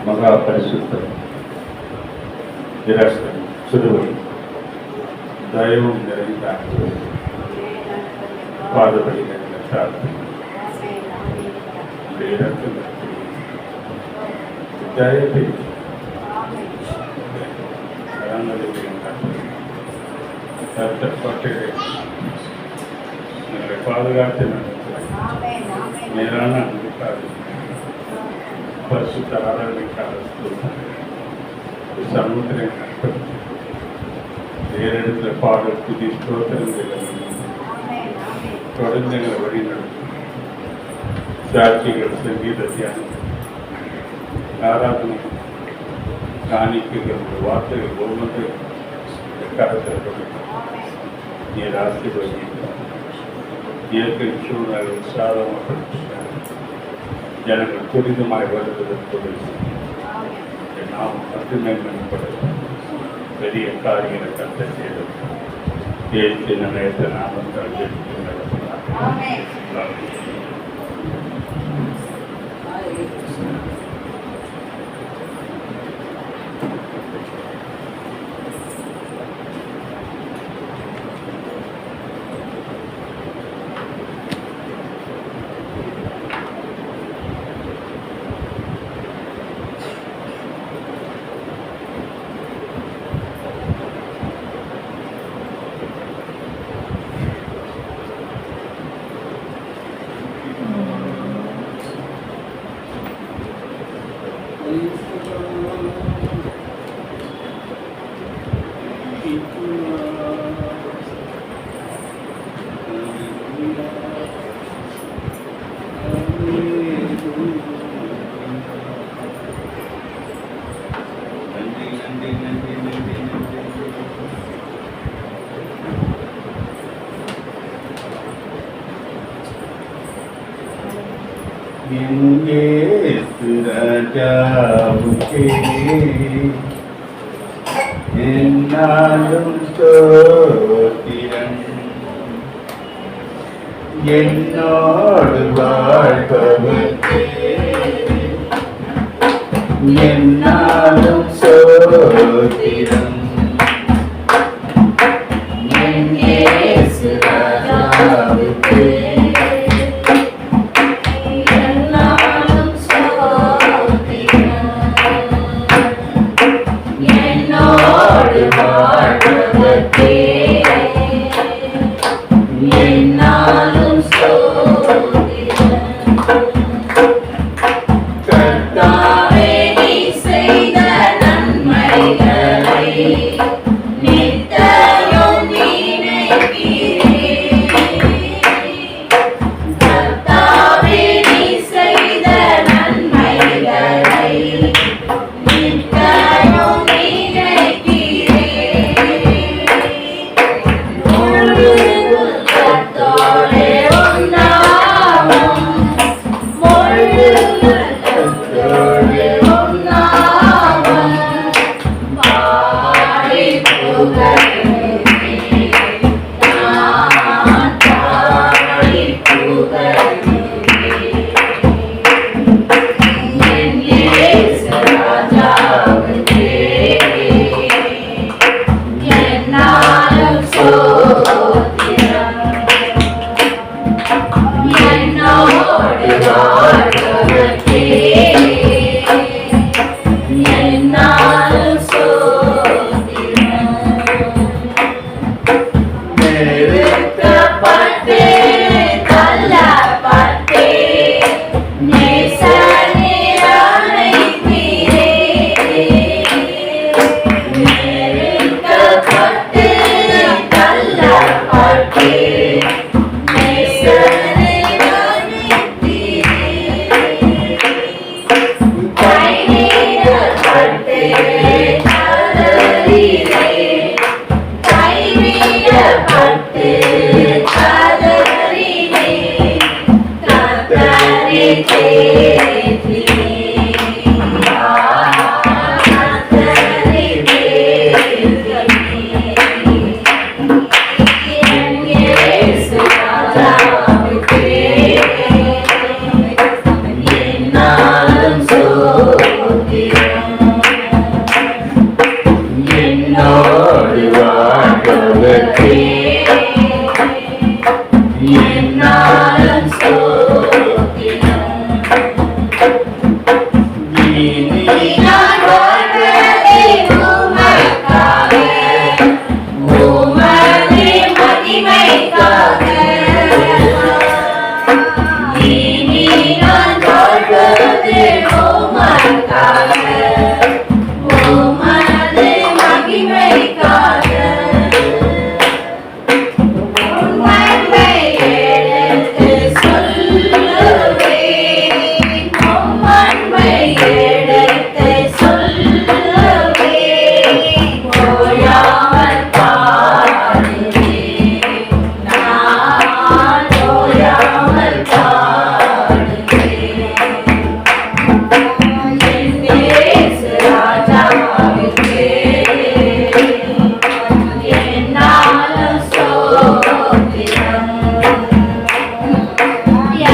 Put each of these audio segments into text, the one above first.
மகா பரிசுத்த இரக்கம் சிறுவை தயவும் நிறைந்த பாதபடிகள் தயவை கஷ்டப்பட்டு எங்களை பாதுகாத்து நேரான அன்புக்காக பரிசுத்த ஆராதனைக்காக சமுத்திரம் வேறு இடத்துல பாடல் புதிய ஸ்தோத்திரங்கள் தொடர்ந்து எங்களை வழி நடத்தும் சாட்சிகள் சங்கீத தியானம் ஆராதனை காணிக்கைகள் வார்த்தைகள் ஒவ்வொன்றையும் கருத்தில் நீர் ஆசீர்வதி இயற்கை சூழ்நிலை சாதமாக ஜனங்கள் துரிதமாய் வருவதற்கு நாம் மட்டுமே மேம்பட பெரிய காரியங்களை கற்று செய்தோம் ஏற்று நிலையத்தை நாம் ராஜாவுக்கே என்னாலும் ஸ்தோத்திரம் என்னோடு வாழ்பவர்க்கே என்னாலும் ஸ்தோத்திரம் என் இயேசு ராஜாவுக்கே இனி நான் வாழ்வதே உமக்காக, உமது மகிமைக்காக. இனி நான் வாழ்வதே உமக்காக, உமது மகிமைக்காக. உம்மை எடுத்து சொல்லுவேன், உம்மை எடுத்து சொல்லுவேன், ஓயாமல் பாடுவேன், நான் ஓயாமல் பாடுவேன். என் இயேசு ராஜாவுக்கே என்னாலும் ஸ்தோத்திரம்.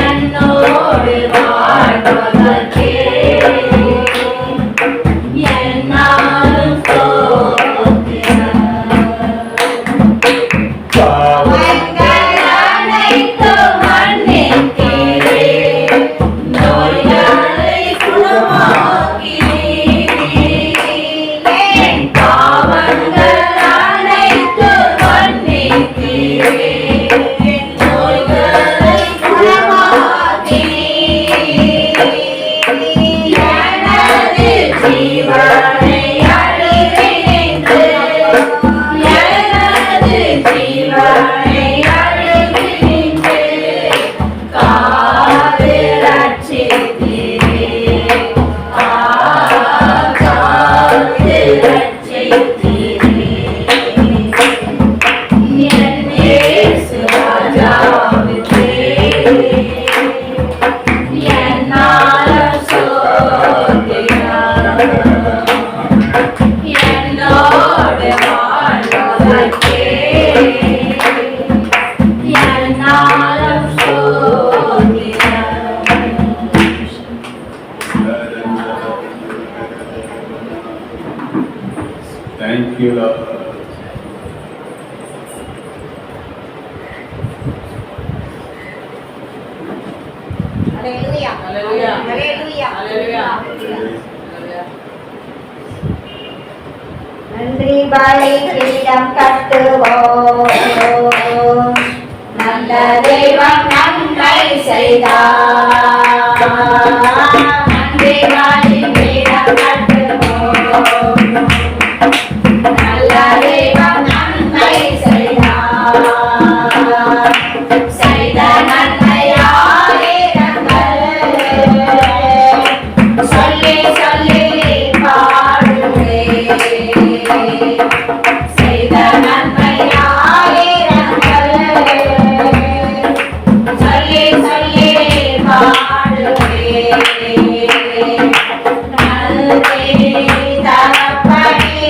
என்னோடு வாழ்வதற்கே என்னாலும் ஸ்தோத்திரம். பாவங்கள் அனைத்தும் மன்னித்தீரே, நோய்களை குணமாக்கினீரே. என் பாவங்கள் அனைத்தும் மன்னித்தீரே, நோய்களை குணமாக்கினீரே. எனது ஜீவனை அழுகின்று, எனது ஜீவனை அழுகின்று, காத்து ரட்சித்தீரே, காத்து ரட்சித்தீரே. என் இயேசு ராஜாவுக்கே என்னாலும் ஸ்தோத்திரம். என்னோடு வாழ்வதற்கே என்னாலும் ஸ்தோத்திரம். Thank you, Lord. Hallelujah. Hallelujah. Hallelujah. Hallelujah. நன்றி பலி பீடம் கட்டுவோம், நல்ல தெய்வம் நன்மை செய்தார். நன்றி பலி பீடம் கட்டுவோம், நல்ல தெய்வம் நன்மை செய்தார். செய்த நன்மையாயிரங்கள் சொல்லி சொல்லி பாடுவேன். செய்த நன்மையாயிரங்கள் சொல்லி சொல்லி பாடுவேன். நன்றி தகப்பனே,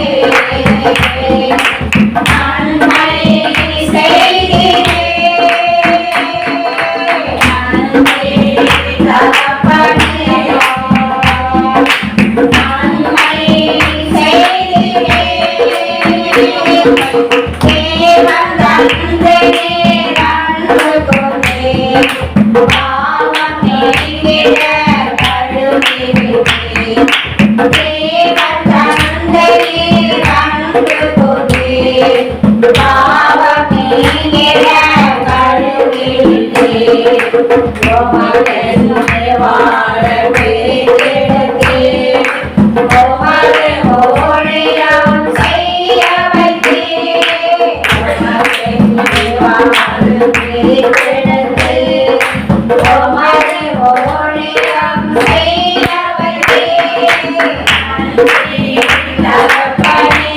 நன்மை செய்கிறேன். நன்றி தகப்பனே, நன்மை செய்கிறேன். தேவன் தந்தையே அன்பு கொண்டே, பாவம் நீங்கிட கழுவினீர். தேவன் தந்தையே அன்பு கொண்டே, பாவம் நீங்கிட கழுவினீர். உமக்கென்று வாழ பிரித்தெடுத்தீர், உமது ஊழியம் செய்ய வைத்தீர். உமக்கென்று வாழ பிரித்தெடுத்து, உமது ஊழியம் செய்ய வைத்தீர். நன்றி தகப்பனே,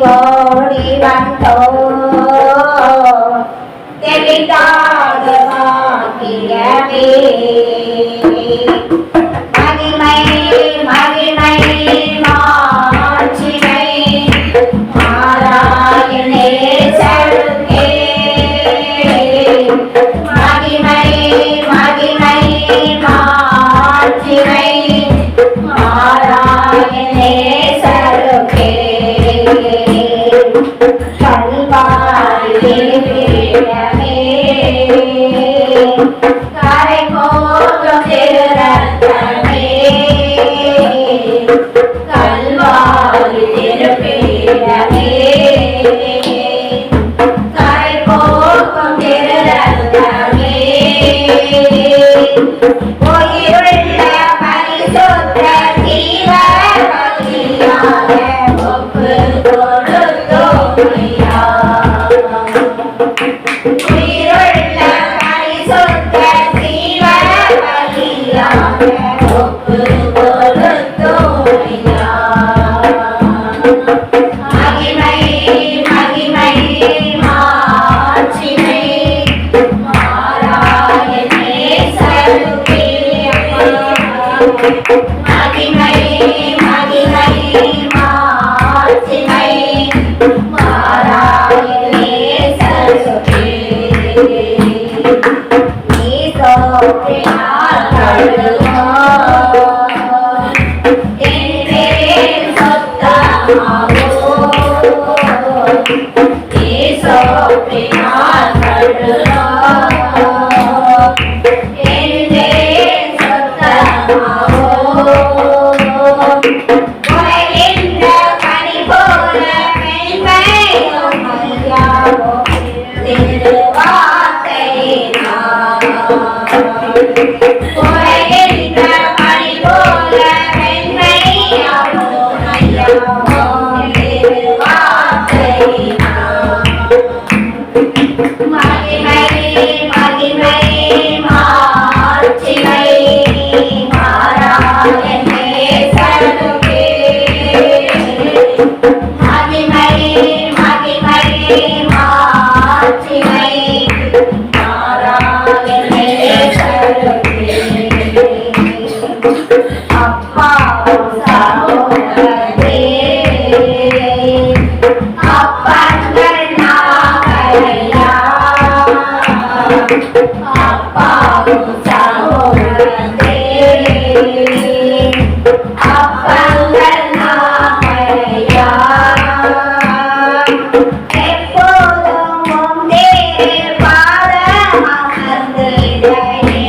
ஓடி வந்தோ தெளிதாத வாக்கியமே மகிமை மகிமை மாட்சிமை மாராயணே சருகே மகிமை மகிமை மாட்சிமை மாராயணே சருகே கல்வாரிலே கரை போற்றும் திருரத்தமே கல்வாரி திருப்பீடமே கரை போற்றும் திருரத்தமே உயிருள்ள பரிசுத்த ஜீவ பலியாக ஒப்பு கொடுத்தோம் ஐயா. உயிருள்ள பரிசுத்த ஜீவ பலியாக ஒப்பு கொடுத்தோம் ஐயா. மகிமை மகிமை மாட்சிமை மாராயணே சருகே மகிமை மகிமை மாட்சிமை மாராயணே சருகே ஈசோப்பினால் கழுவோம் என்மேல் சொத்தமாவோம் ஈசோப்பினால் கழுவோம் என்மேல் சொத்தமாவோம் உலகின்ற கனி போல மென்மையும் ஐயாவும் திருவார்த்தையினால் உலகின்ற கனி போல மென்மையாவும் ஐயாவும் திருவார்த்தையினால் மகிமை மகிமை மாட்சிமை மாராயணே சருகே மகிமை மகிமை மாட்சிமை அப்பாவும் சகோதரரே அப்பங்கள் நாமையா எப்போதும் உந்தே பாதம் அமர்ந்திடையே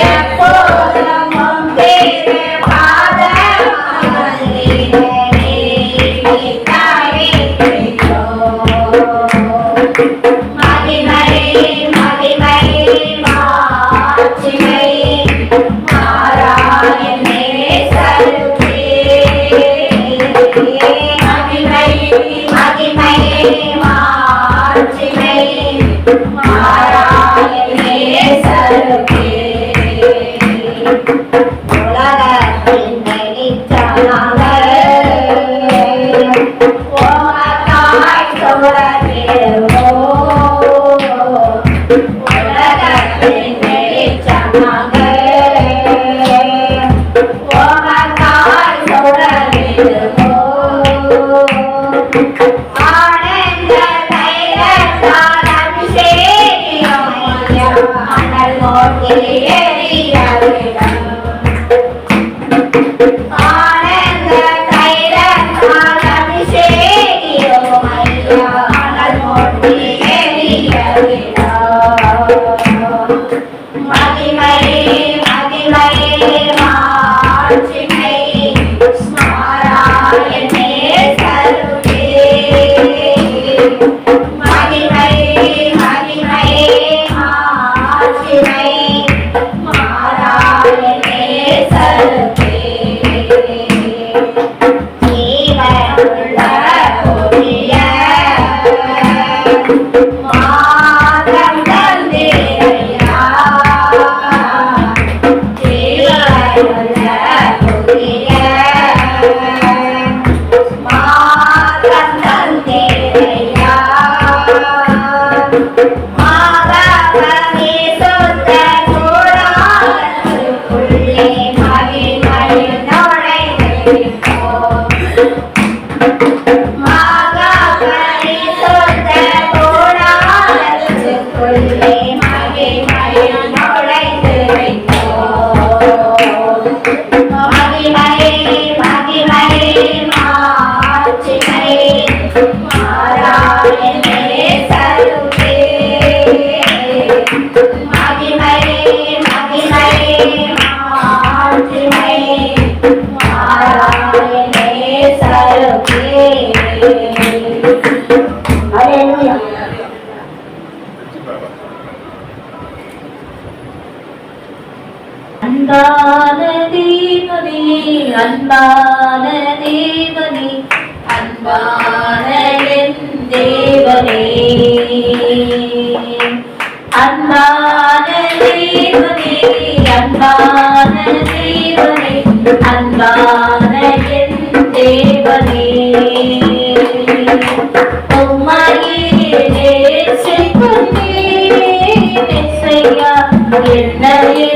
எப்போதும் உந்தே பாதம் அமர்ந்திடையே மகிமை மகிமை மாட்சிமை மாறாயனே சருகே மகிமை மகிமை மாட்சிமை மாறாயனே சருகே உலகத்தின் வெளிச்சமாக ஓமத்தாய் சுடர்விடுவோ உலகத்தின் வெளிச்சமாக ஓமத்தாய் சுடர்விடுவோ ஆனந்த தைலத்தால் அபிஷேகம் ஐயா அனல் மூட்டில் எரியாவிடம் ஆனந்த தைலத்தால் அபிஷேகம் ஐயா அனல் மூட்டில் எரியாவிடம் மகிமை மகிமை மாட்சிமை ஸ்மராயனே சருகே மகிமை மகிமை மாட்சிமை மாறாயனே சருகே ஜீவனுள்ள கொடிய மாதம் தந்தேரையா ஜீவனுள்ள கொடிய மாதம் தந்தேரையா மாதவனே சொந்த கூடாரத்துக்குள்ளே மகிமை நுழைந்திருப்போம் மாதவனே சொந்த கூடாரத்துக்குள்ளே மகிமை நுழைந்திருப்போம் மகிமை மகிமை மாட்சிமை மாறாயனே சருகே மகிமை மகிமை மாட்சிமை மாறாயனே சருகே ஹல்லேலூயா அன்பான தேவனே அன்பான தேவனே அன்பான என் தேவனே அன்பான தேவனே அன்பான தேவனே அன்பான என் தேவனே உம்மையே நேசிக்கிறேன் இயேசுவையா என்னையே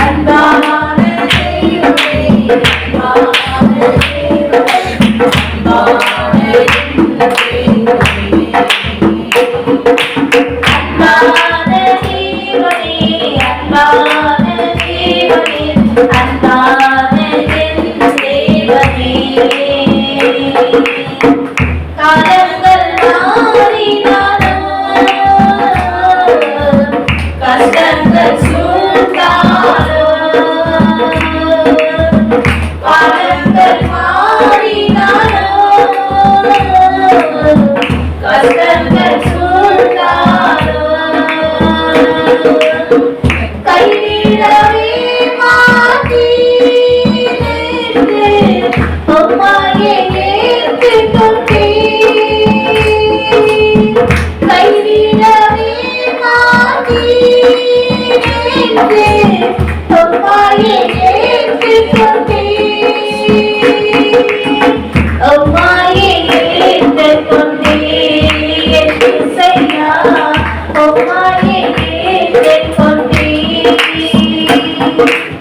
அன்பான தெய்வமே, அன்பான தெய்வமே.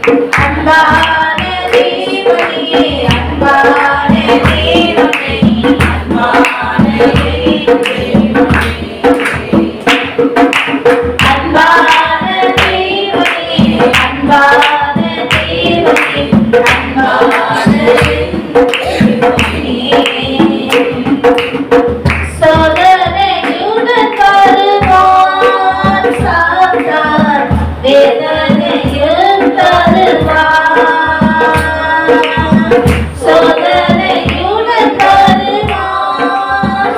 அன்பான தேவனே அன்பான தேவனே அன்பான தேவனே அன்பான தேவனே அன்பான தேவனே அன்பான தேவனே சோதனையுடன் வருவான் சாத்தான் வேதனையும் தருவான் சோதனையுடன் வருவான்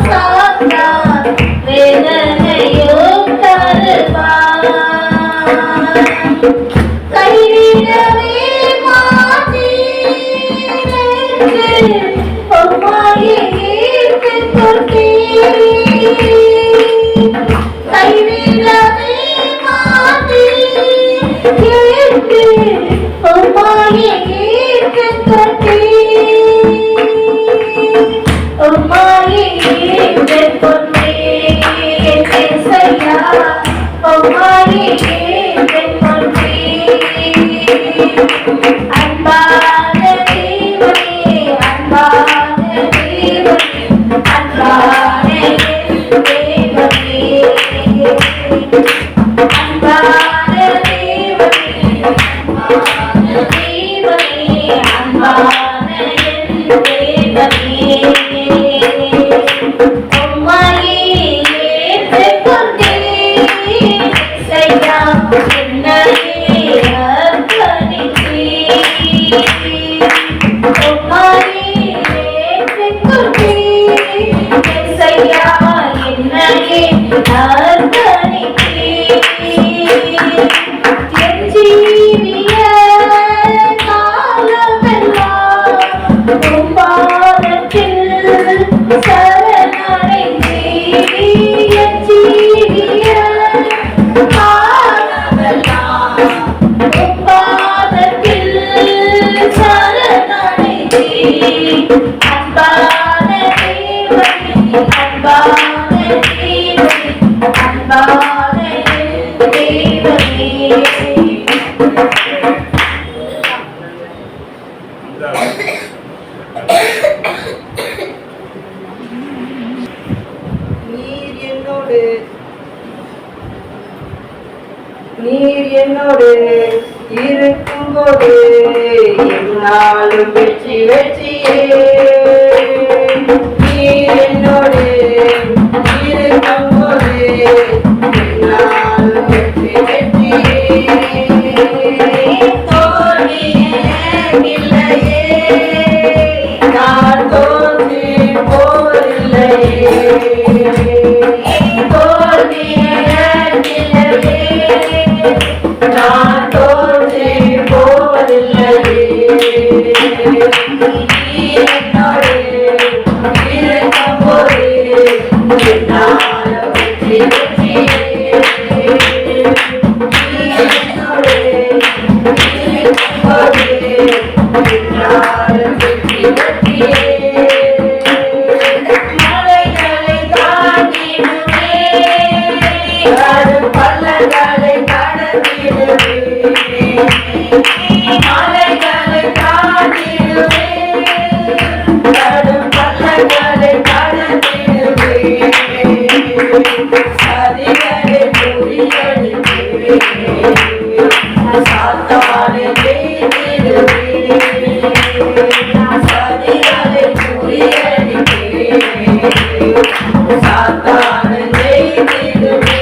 சாத்தான் வேதனையும் தருவான் கைவிடவே மாட்டேன் உம்மையே கைவிடவே மாட்டேன் உம்மையே உம்மையே ஏசையா உம்மையே அன்பான தேவனே அன்பான தேவனே அன்பான தேவனே அன்பான தேவனே அன்பான தேவனே அன்பான தேவனே உம்மையே ஏற்றுக்கொண்டேன் இசையா என்னையே அர்ப்பணித்தேன் உம்மையே ஏற்றுக்கொண்டேன் இசையா என்னையே அர்ப்பணித்தேன் என் ஜீவிய காலமெல்லாம் உம் பாதத்தில் சரணடைந்தேன் என் ஜீவிய காலமெல்லாம் உம் பாதத்தில் சரணடைந்தேன் அன்பான தேவனே அன்பான தேவனே அன்பான தேவனே நீர் என்னோடு இருக்கும்போது என்னாலும் வெற்றி வெற்றியே நீர் என்னோடு இருக்கும்போது என்னாலும் வெற்றி வெற்றியே தோல்வியே இல்லையே நான் தோல்வி போரில்லையே தோல்வியே இல்லையே நான் தோல்வி போரில்லையே என்னோடு இருக்கும்போது என்னாலும் வெற்றி வெற்றியே என்னோடு இருக்கும்போது என்னாலும் வெற்றி வெற்றியே மலைகளை தாண்டிடுவே பள்ளங்களை கடந்திடுவே மலைகளை தாண்டிடுவே பள்ளங்களை கடந்திடுவே சதிகளை புரியடிப்பே சாத்தானை ஜெயித்திடுவே சதிகளை புரியடிப்பே சாத்தானை ஜெயித்திடுவே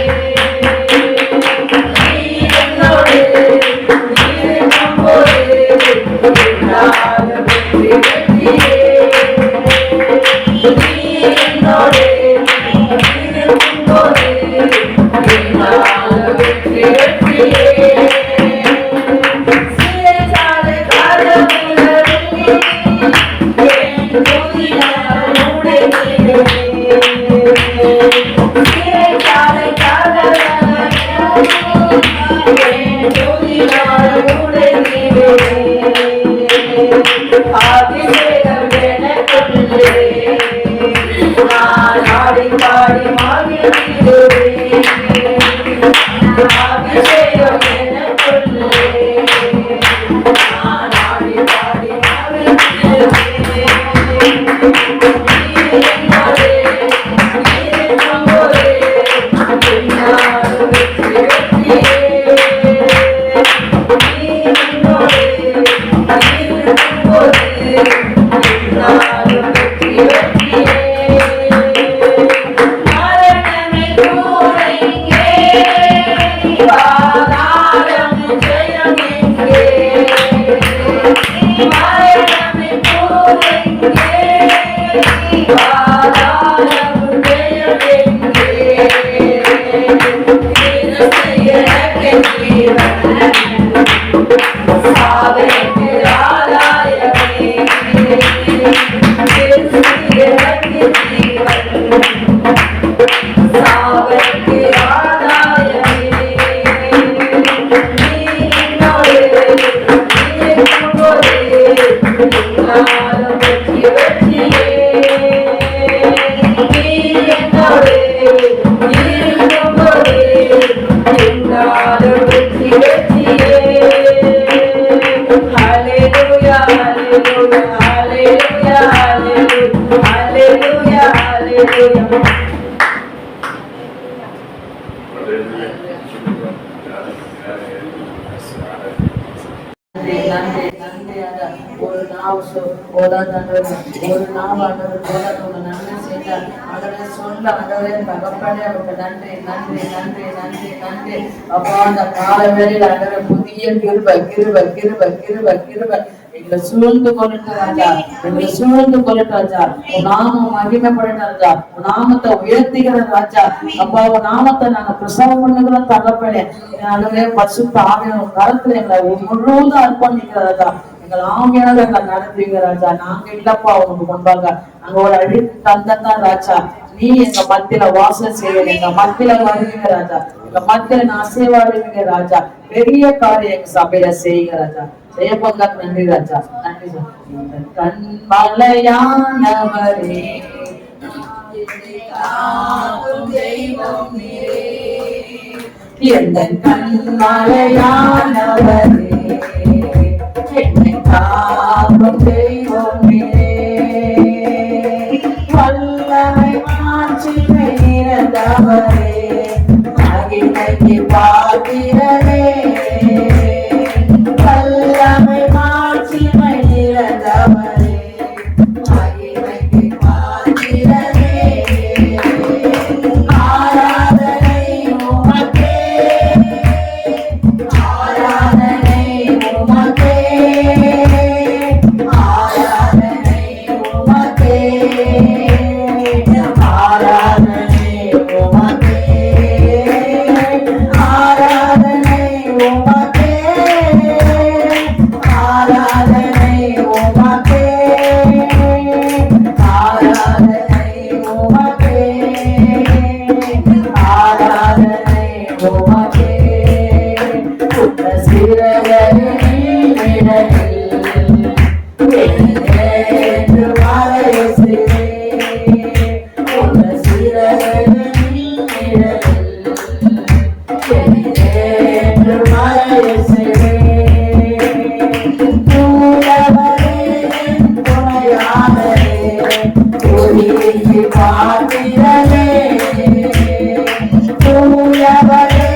என்னோடு இருக்கும்போது நன்றி நன்றி ஆண்டா ஒரு நாள் போதாதாண்டவர் ஒரு நாள் ஆண்டவர் போதாதவங்க நன்மை செய்தார் ஆண்டவரே சொல்ல ஆண்டவரே தகப்பனே அவருக்கு நன்றி நன்றி நன்றி நன்றி நன்றி அப்பா அந்த கால வேளையில் ஆண்டவரே புதிய கிருபை கிருபை கிருபை கிருபை கிருபை எங்களை சூழ்ந்து கொள்ளட்டு ராஜா எங்களை சூழ்ந்து கொள்ளட்டு ராஜா உன் நாமம் மகிமைப்படட்டு ராஜா உன் நாமத்தை உயர்த்திக்கிற ராஜா அப்பா உன் நாமத்தை நாங்க பிரசவம் பண்ணுகிற தகப்பனே ஆண்டவரே பரிசுத்த ஆவியான கருத்துல எங்களை முழுவதும் அர்ப்பணிக்கிற ராஜா எங்கள் ஆவியானதை எங்களை நடத்துவீங்க ராஜா நாங்க இல்லப்பா உனக்கு முன்பாக நாங்க ஒரு அழித்து தந்தான் ராஜா நீ எங்க மத்தியில வாசல் செய்வீங்க எங்க மத்தியில வருவீங்க ராஜா எங்க மத்தியில நான் அசைவாடுவீங்க ராஜா பெரிய காரியம் எங்க சபையில செய்யுங்க ராஜா செய்யப்போங்க நன்றி ராஜா நன்றி கண்மலையானவரே எந்த கண்மலையானவரே என்னை காக்கும் தெய்வமே வல்லமை மாட்சிமை நிறைந்தவரே மகிமைக்கு பாத்திரரே வல்லமை மாட்சிமை நிறைந்தவரே மகிமைக்கு பாத்திரரே ஆராதனை உமக்கே ஆராதனை உமக்கே ஆராதனை உமக்கே ஆராதனை உமக்கே ஆராதனை உமக்கே ஆராதனை உமக்கே ஆராதனை உமக்கே ஆராதனை உமக்கே உத்த சிறகரில் என்று மறைசிறே உத்த சிறகரில் என்று மறைசிறே தூயவரே துணையாளரே துதிக்கு பாத்திரரே தூயவரே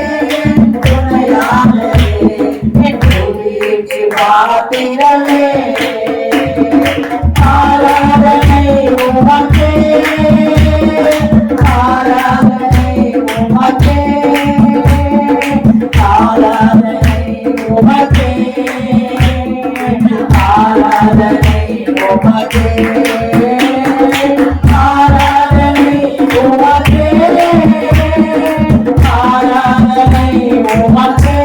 துணையாளரே துதிக்கு பாத்திரரே ஆராதனை உமக்கே ஆராதனை உமக்கே ஆராதனை உமக்கே ஆராதனை உமக்கே ஆராதனை உமக்கே ஆராதனை உமக்கே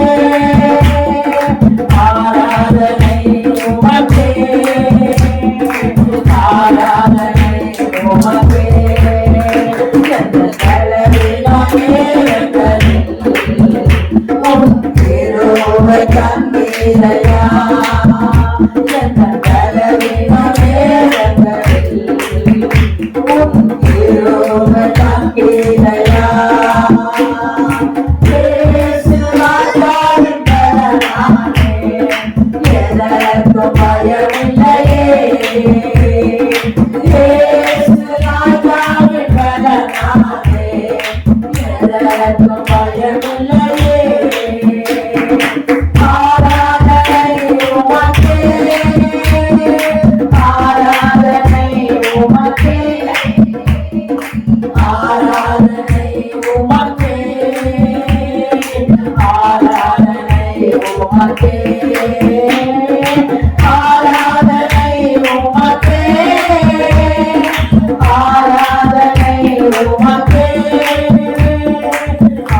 ஆராதனை உமக்கே ஆராதனை உமக்கே எந்த தலைவினாமே திருவை கண்ணீரையா எந்த தலைவினாமே திருவை கண்ணீரையா எதற்கும் பயமில்லையே எதற்கும் பயமில்லையே ஆராதனை உமக்கே ஆராதனை உமக்கே ஆராதனை உமக்கே ஆராதனை உமக்கே ஆராதனை உமக்கே ஆராதனை உமக்கே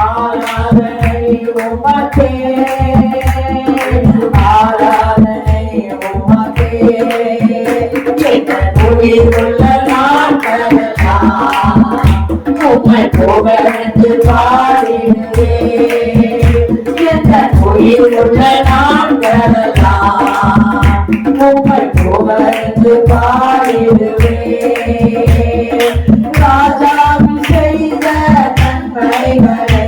ஆராதனை உமக்கே ஆராதனை உமக்கே உயிருள்ள நாட்களெல்லாம் உம்மை புகழ்ந்து பாடினேன் எந்த உயிருள்ள நாட்களெல்லாம் உம்மை புகழ்ந்து பாடிடுவேன் ராஜாவி செய்த நன்மைகளை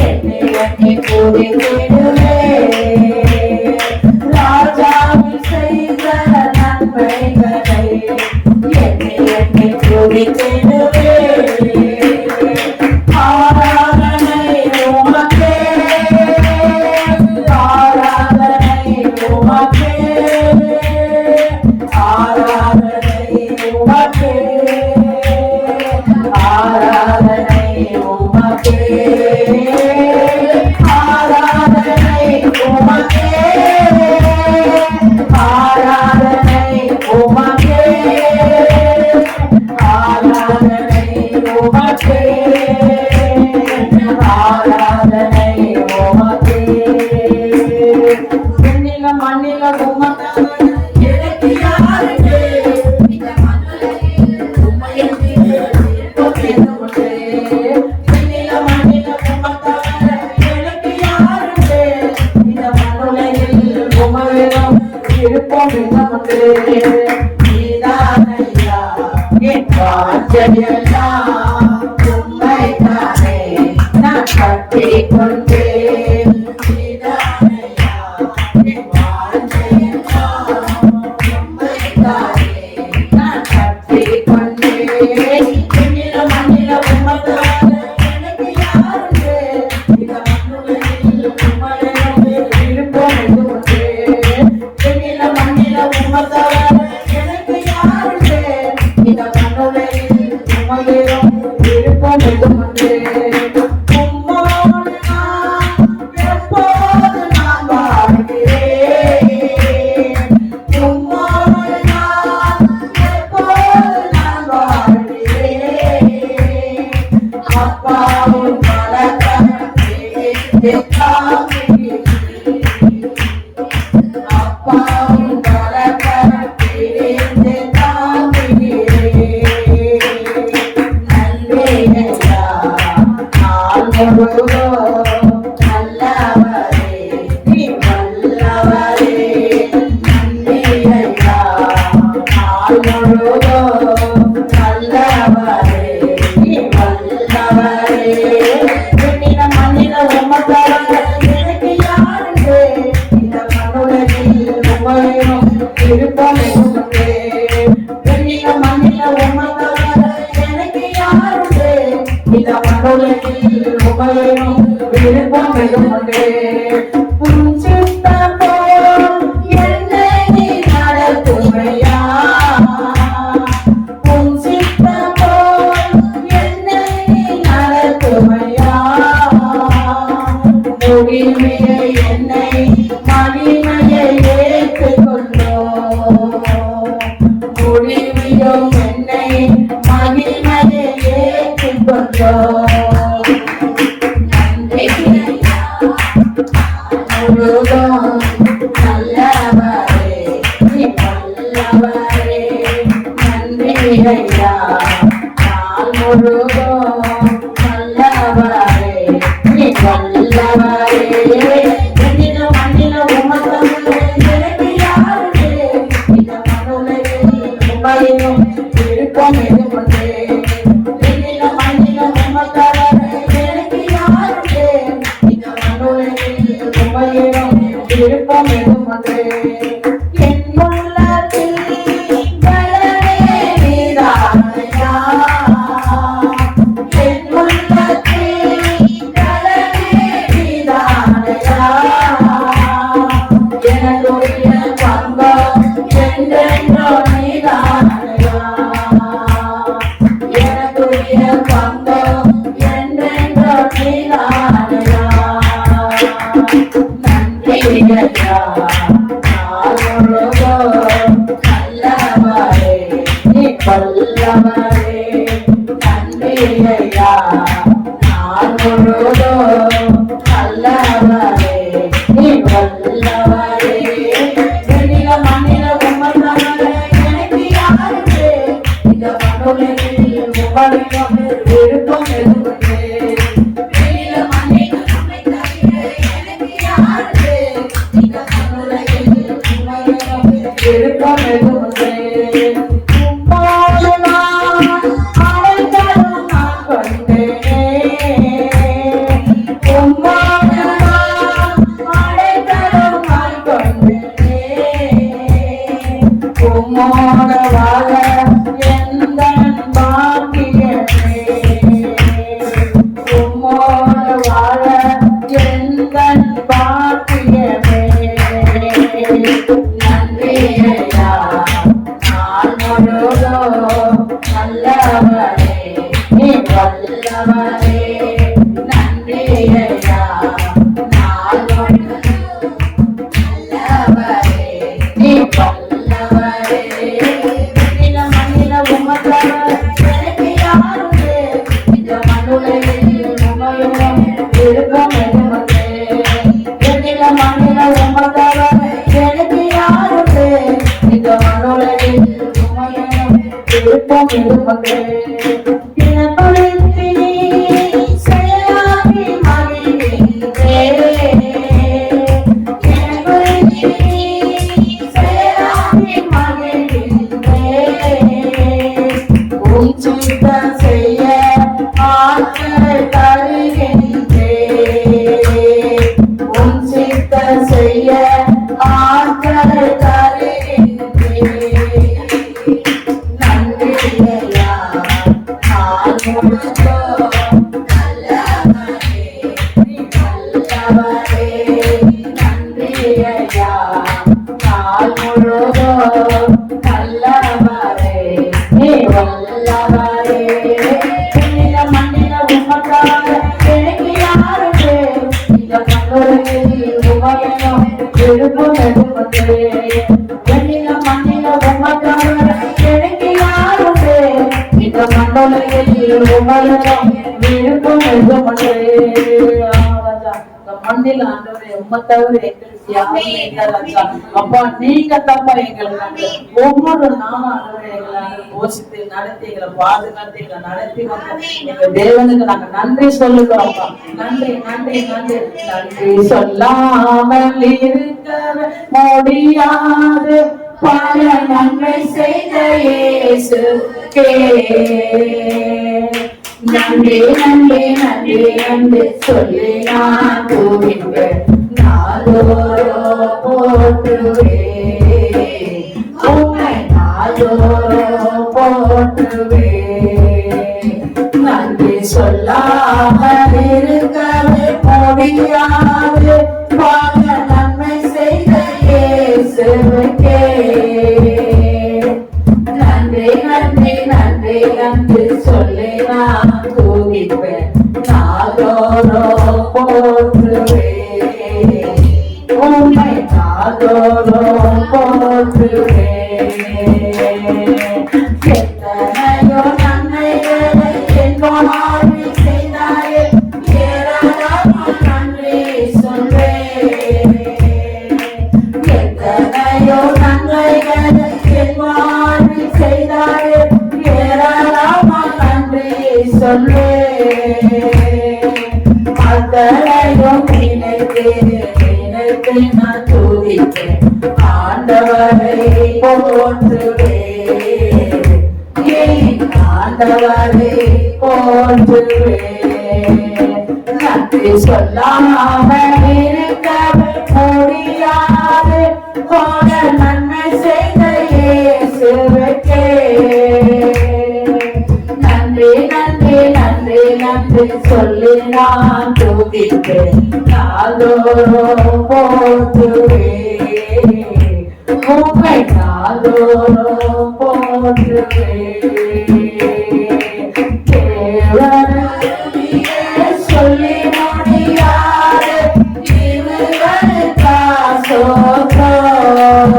என்னை எண்ணி குறித்திடுவேன் ராஜாவி செய்த நன்மைகளை என்னை எண்ணி குறித்திடுவேன் ஆராதனை உமக்கே ஆராதனை உமக்கே ஆராதனை உமக்கே ஆராதனை உமக்கே ஆராதனை உமக்கே ஆராதனை உமக்கே விண்ணில மண்ணில உமக்காக எனக்கு யாருக்கு இந்த மண்ணில் உம்மையன்றி வேறொன்றுமில்லை. விண்ணில மண்ணில உமக்காக எனக்கு யாருக்கு இந்த மண்ணுலகில் உமையிடம் இருப்போம் இன்னொன்று. நீதானையா என் வாஞ்சையெல்லாம் உம்மைத்தானே நான் கட்டிக் கொண்டேன். நீதானையா என் வாஞ்சையெல்லாம் உம்மைத்தானே நான் கட்டிக் கொண்டேன். விண்ணில மண்ணில உமக்காக எனக்கு யாருக்கு இந்த மண்ணுலகில் உமையிடம் இருப்போம் இன்னொன்று. விண்ணில மண்ணில உமக்காக எனக்கு யாருக்கு இந்த மண்ணுலகில் உமையிடம் இருப்போம் இன்னொன்று. உம்மோடு நான் எப்போது நான் வாழ்கிறேன். உம்மோடு நான் எப்போது நான் வாழ்கிறேன். அப்பாவும் பலகரத்தை தாங்குகிறேன். அப்பாவும் பலகரத்தை தாங்குகிறேன். நன்றியையா நாள் முழுவதும் நல்லவரே நீ வல்லவரே. நன்றியையா நாள் முழுவதும் நல்லவரே நீ வல்லவரே. விண்ணில மண்ணில உமக்காக எனக்கு யாருக்கு இந்த மண்ணுலகில் உமையிடம் இருப்போம் இன்னொன்று. விண்ணில மண்ணில உமக்காக எனக்கு யாருக்கு இந்த மண்ணுலகில் உமையிடம் இருப்போம் இன்னொன்று. உன் சித்தம் போல் என்னை நீ நடத்துமையா. உன் சித்தம் போல் என்னை நீ நடத்துமையா. முடிவிலே என்னை மகிமையை ஏற்றுக்கொண்டோ. முடிவிலும் என்னை மகிமையை ஏற்றுக்கொண்டோ. நன்றியையா முழுதும் நல்லவரே நீ வல்லவரே. நன்றியையா நாள் முழுதும் நல்லவரே நீ வல்லவரே. விண்ணில மண்ணில உமக்காக எனக்கு யாருக்கு இந்த மண்ணுலகில் உமையிடம் இருப்போம் இன்னொன்று. விண்ணில மண்ணில உமக்காக எனக்கு யாருக்கு இந்த மண்ணுலகில் உமையிடம் இருப்போம் இன்னொன்று. என் உள்ளத்தில் பலனே நீதானையா. என் உள்ளத்தில் பலனே நீதானையா. எனக்குரிய பங்கம் என்றென்றோ நீதானையா. எனக்குரிய பங்கம் என்றென்றோ நீதானையா. நன்றியையா நாள் முழுவதும் நல்லவரே நீ வல்லவரே. நன்றியையா நாள் முழுவதும் நல்லவரே நீ வல்லவரே. விண்ணில மண்ணில உமக்காக எனக்கு யாருக்கு இந்த மண்ணுலகில் உமையிடம் இருப்போம் இன்னொன்று. விண்ணில மண்ணில உமக்காக எனக்கு யாருக்கு இந்த மண்ணுலகில் உமையிடம் இருப்போம் இன்னொன்று. உம்மோடு நான் அடைக்கலம் நான் கொண்டேன். உம்மோடு நான் அடைக்கலம் நான் கொண்டேன். உம்மோடு வாழ எந்தன் பாக்கியமே. உம்மோடு வாழ எந்தன் பாக்கியமே. ஐயா நான் முழுதும் நல்லவரே நீ வல்லவரே நன்றி ஐயா நான் முழுதும் நல்லவரே நீ வல்லவரே நில மண்ணில உமதவர் எனக்கு யாருமே இந்த மண்ணுலகில் உமையும் இருக்கும் எதுமதே நில மண்ணில உமதவர் எனக்கு யாருமே இந்த மண்ணுலகில் உமையும் இருக்கும் எதுமதே செய்ய ஆற்றலை தருகின்றேன் நன்றி ஐயா நான் முழுதும் நல்லவரே நீ வல்லவரே நன்றி ஐயா நான் முழுதும் நல்லவரே நீ வல்லவரே நில மண்ணில உமக்காக எனக்கு யாருமே இந்த மண்ணுலகில் உமையும் இருக்கும் எதுமதே வெண்ணில மண்ணில உமக்காக எனக்கு யாருமே இந்த மண்ணுலகில் உமையும் இருக்கும் எதுமதே மண்ணில் ஆண்டவரே உம்மை தவிர எங்களுக்கு யாருமே இல்லை ராஜா. அப்பா நீங்க தப்பா எங்களுக்கு ஒவ்வொரு நாளும் ஆண்டவரே எங்களை போஷித்து நடத்தி எங்களை பாதுகாத்து எங்களை நடத்தி வந்த எங்க தேவனுக்கு நாங்க நன்றி சொல்லுகிறோம் அப்பா. நன்றி நன்றி நன்றி நன்றி சொல்லாமல் இருக்க முடியாது பல நன்மை செய்த இயேசுக்கே நன்றி நன்றி நன்றி நன்றி சொல்லி நான் கூறுவேன் நாளோரோ போற்றுவேன் உன்னை நாளோரோ போற்றுவேன் நன்றி சொல்லாமல் இருக்கவே முடியாது பல நன்மை செய்த இயேசுவுக்கே நன்றி நன்றி நன்றி நன்றி சொல்லி நான் துதிப்பேன் நாளோரோ போற்றுவேன் உம்மை நாளோரோ போற்றுவேன் எத்தனையோ நன்மைகளை என் வாழ்வில் செய்தாயே ஏராளமான நன்றி சொல்வேன் எத்தனையோ நன்மைகளை என் வாழ்வில் செய்தாயே ஏராளமான நன்றி சொல்வேன் அத்தனையும் நினைத்து நினைத்து நான் துதிப்பேன் ஆண்டவரை போற்றுவேன் ஆண்டவரை போற்றுவேன் நன்றி சொல்லாமல் இருக்க முடியாது போன நன்மை செய்த இயேசுவுக்கே நன்றி நன்றி நன்றி நன்றி சொல்லி நான் துதிப்பேன் நாளோரோ போற்றுவேன் உம்மை நாளோரோ போற்றுவேன் தேவனுடைய சொல்லி முடியாது இவர்களுக்கா சோத்திரம்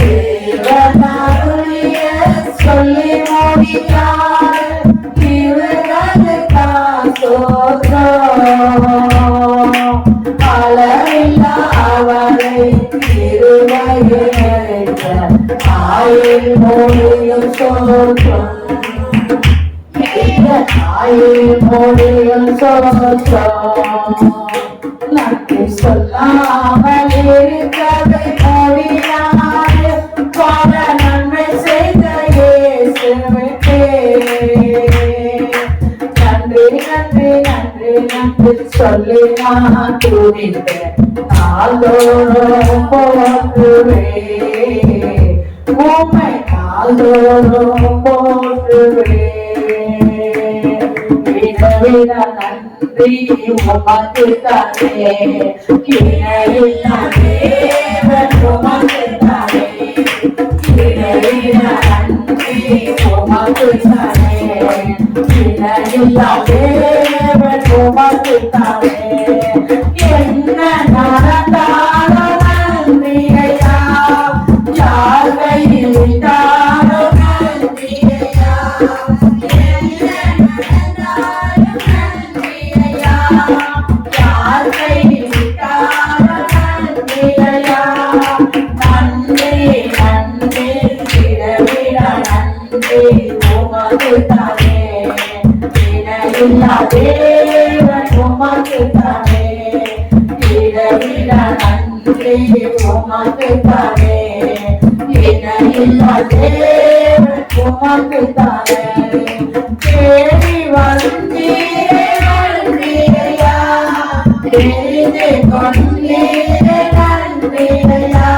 தேவனுடைய சொல்லி முடியாது இவர்களுக்கா சோத்திரம் அளவில்லா அவரை திருமையிட்ட ஆயில் மொழியும் சோத்திரம் ஆயில் மொழியும் சோத்திரம் நன்றி சொல்லாமல் இருக்கவே முடியாது பல நன்மை செய்த இயேசுவுக்கே நன்றி நன்றி நன்றி நன்றி சொல்லி நான் துதிப்பேன் நாளோரோ போற்றுவேன் உம்மை நாளோரோ போற்றுவேன் விதவித நன்றி உமக்கு தானே கிணையில்லா தேவன் உமக்கு தானே தேவன் உமக்குத்தானே இடையில்லா நன்றி உமக்குத்தானே இணையில்லா தேவன் உமக்குத்தானே தேடி வந்தீரே நன்றியா தேடி கொண்டீரே நன்றியா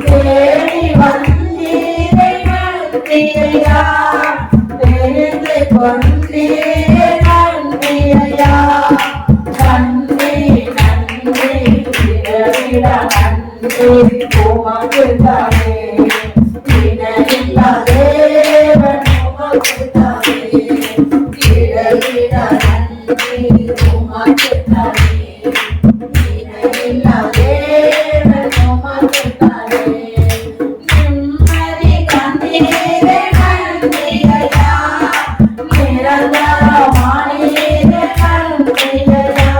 தேடி வந்தீரே நன்றியா தேடி கொண்டீரே நன்றியா நன்றி நன்றி இடைவிடா நன்றி உமக்குத்தானே இணையில்லா தேவன் உமக்குத்தானே இடைவிடா நன்றி உமக்குத்தானே இணையில்லா தேவன் உமக்குத்தானே நிம்மதி கண்டீரே நன்றியா நிரந்தரமானீரே நன்றியா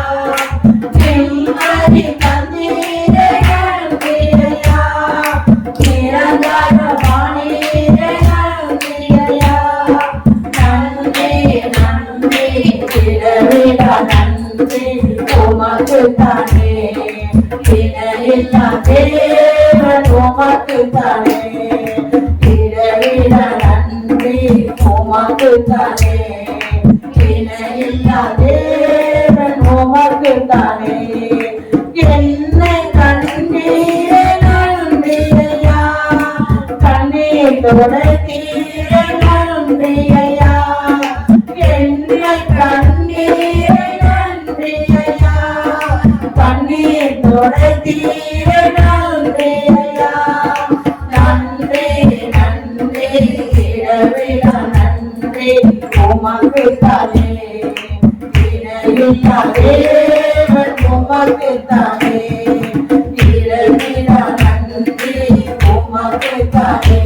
நிம்மதி கண்டீரே நன்றியா நிரந்தரமானீரே நன்றியா நன்றி நன்றி இடைவிடா நன்றி உமக்குத்தானே இணையில்லா தேவன் உமக்குத்தானே இடைவிடா நன்றி உமக்குத்தானே இணையில்லா தேவன் உமக்குத்தானே என்னை கண்டீரே நன்றியா கண்ணீர் தொடர்ந்தீரே நன்றியா என்னை கண்டீரே நன்றியா கண்ணீர் தொடர்ந்தீரே நன்றியா நன்றி நன்றி இடைவிடா நன்றி உமக்குத்தானே இணையில்லா தேவன் உமக்குத்தானே இடைவிடா நன்றி உமக்குத்தானே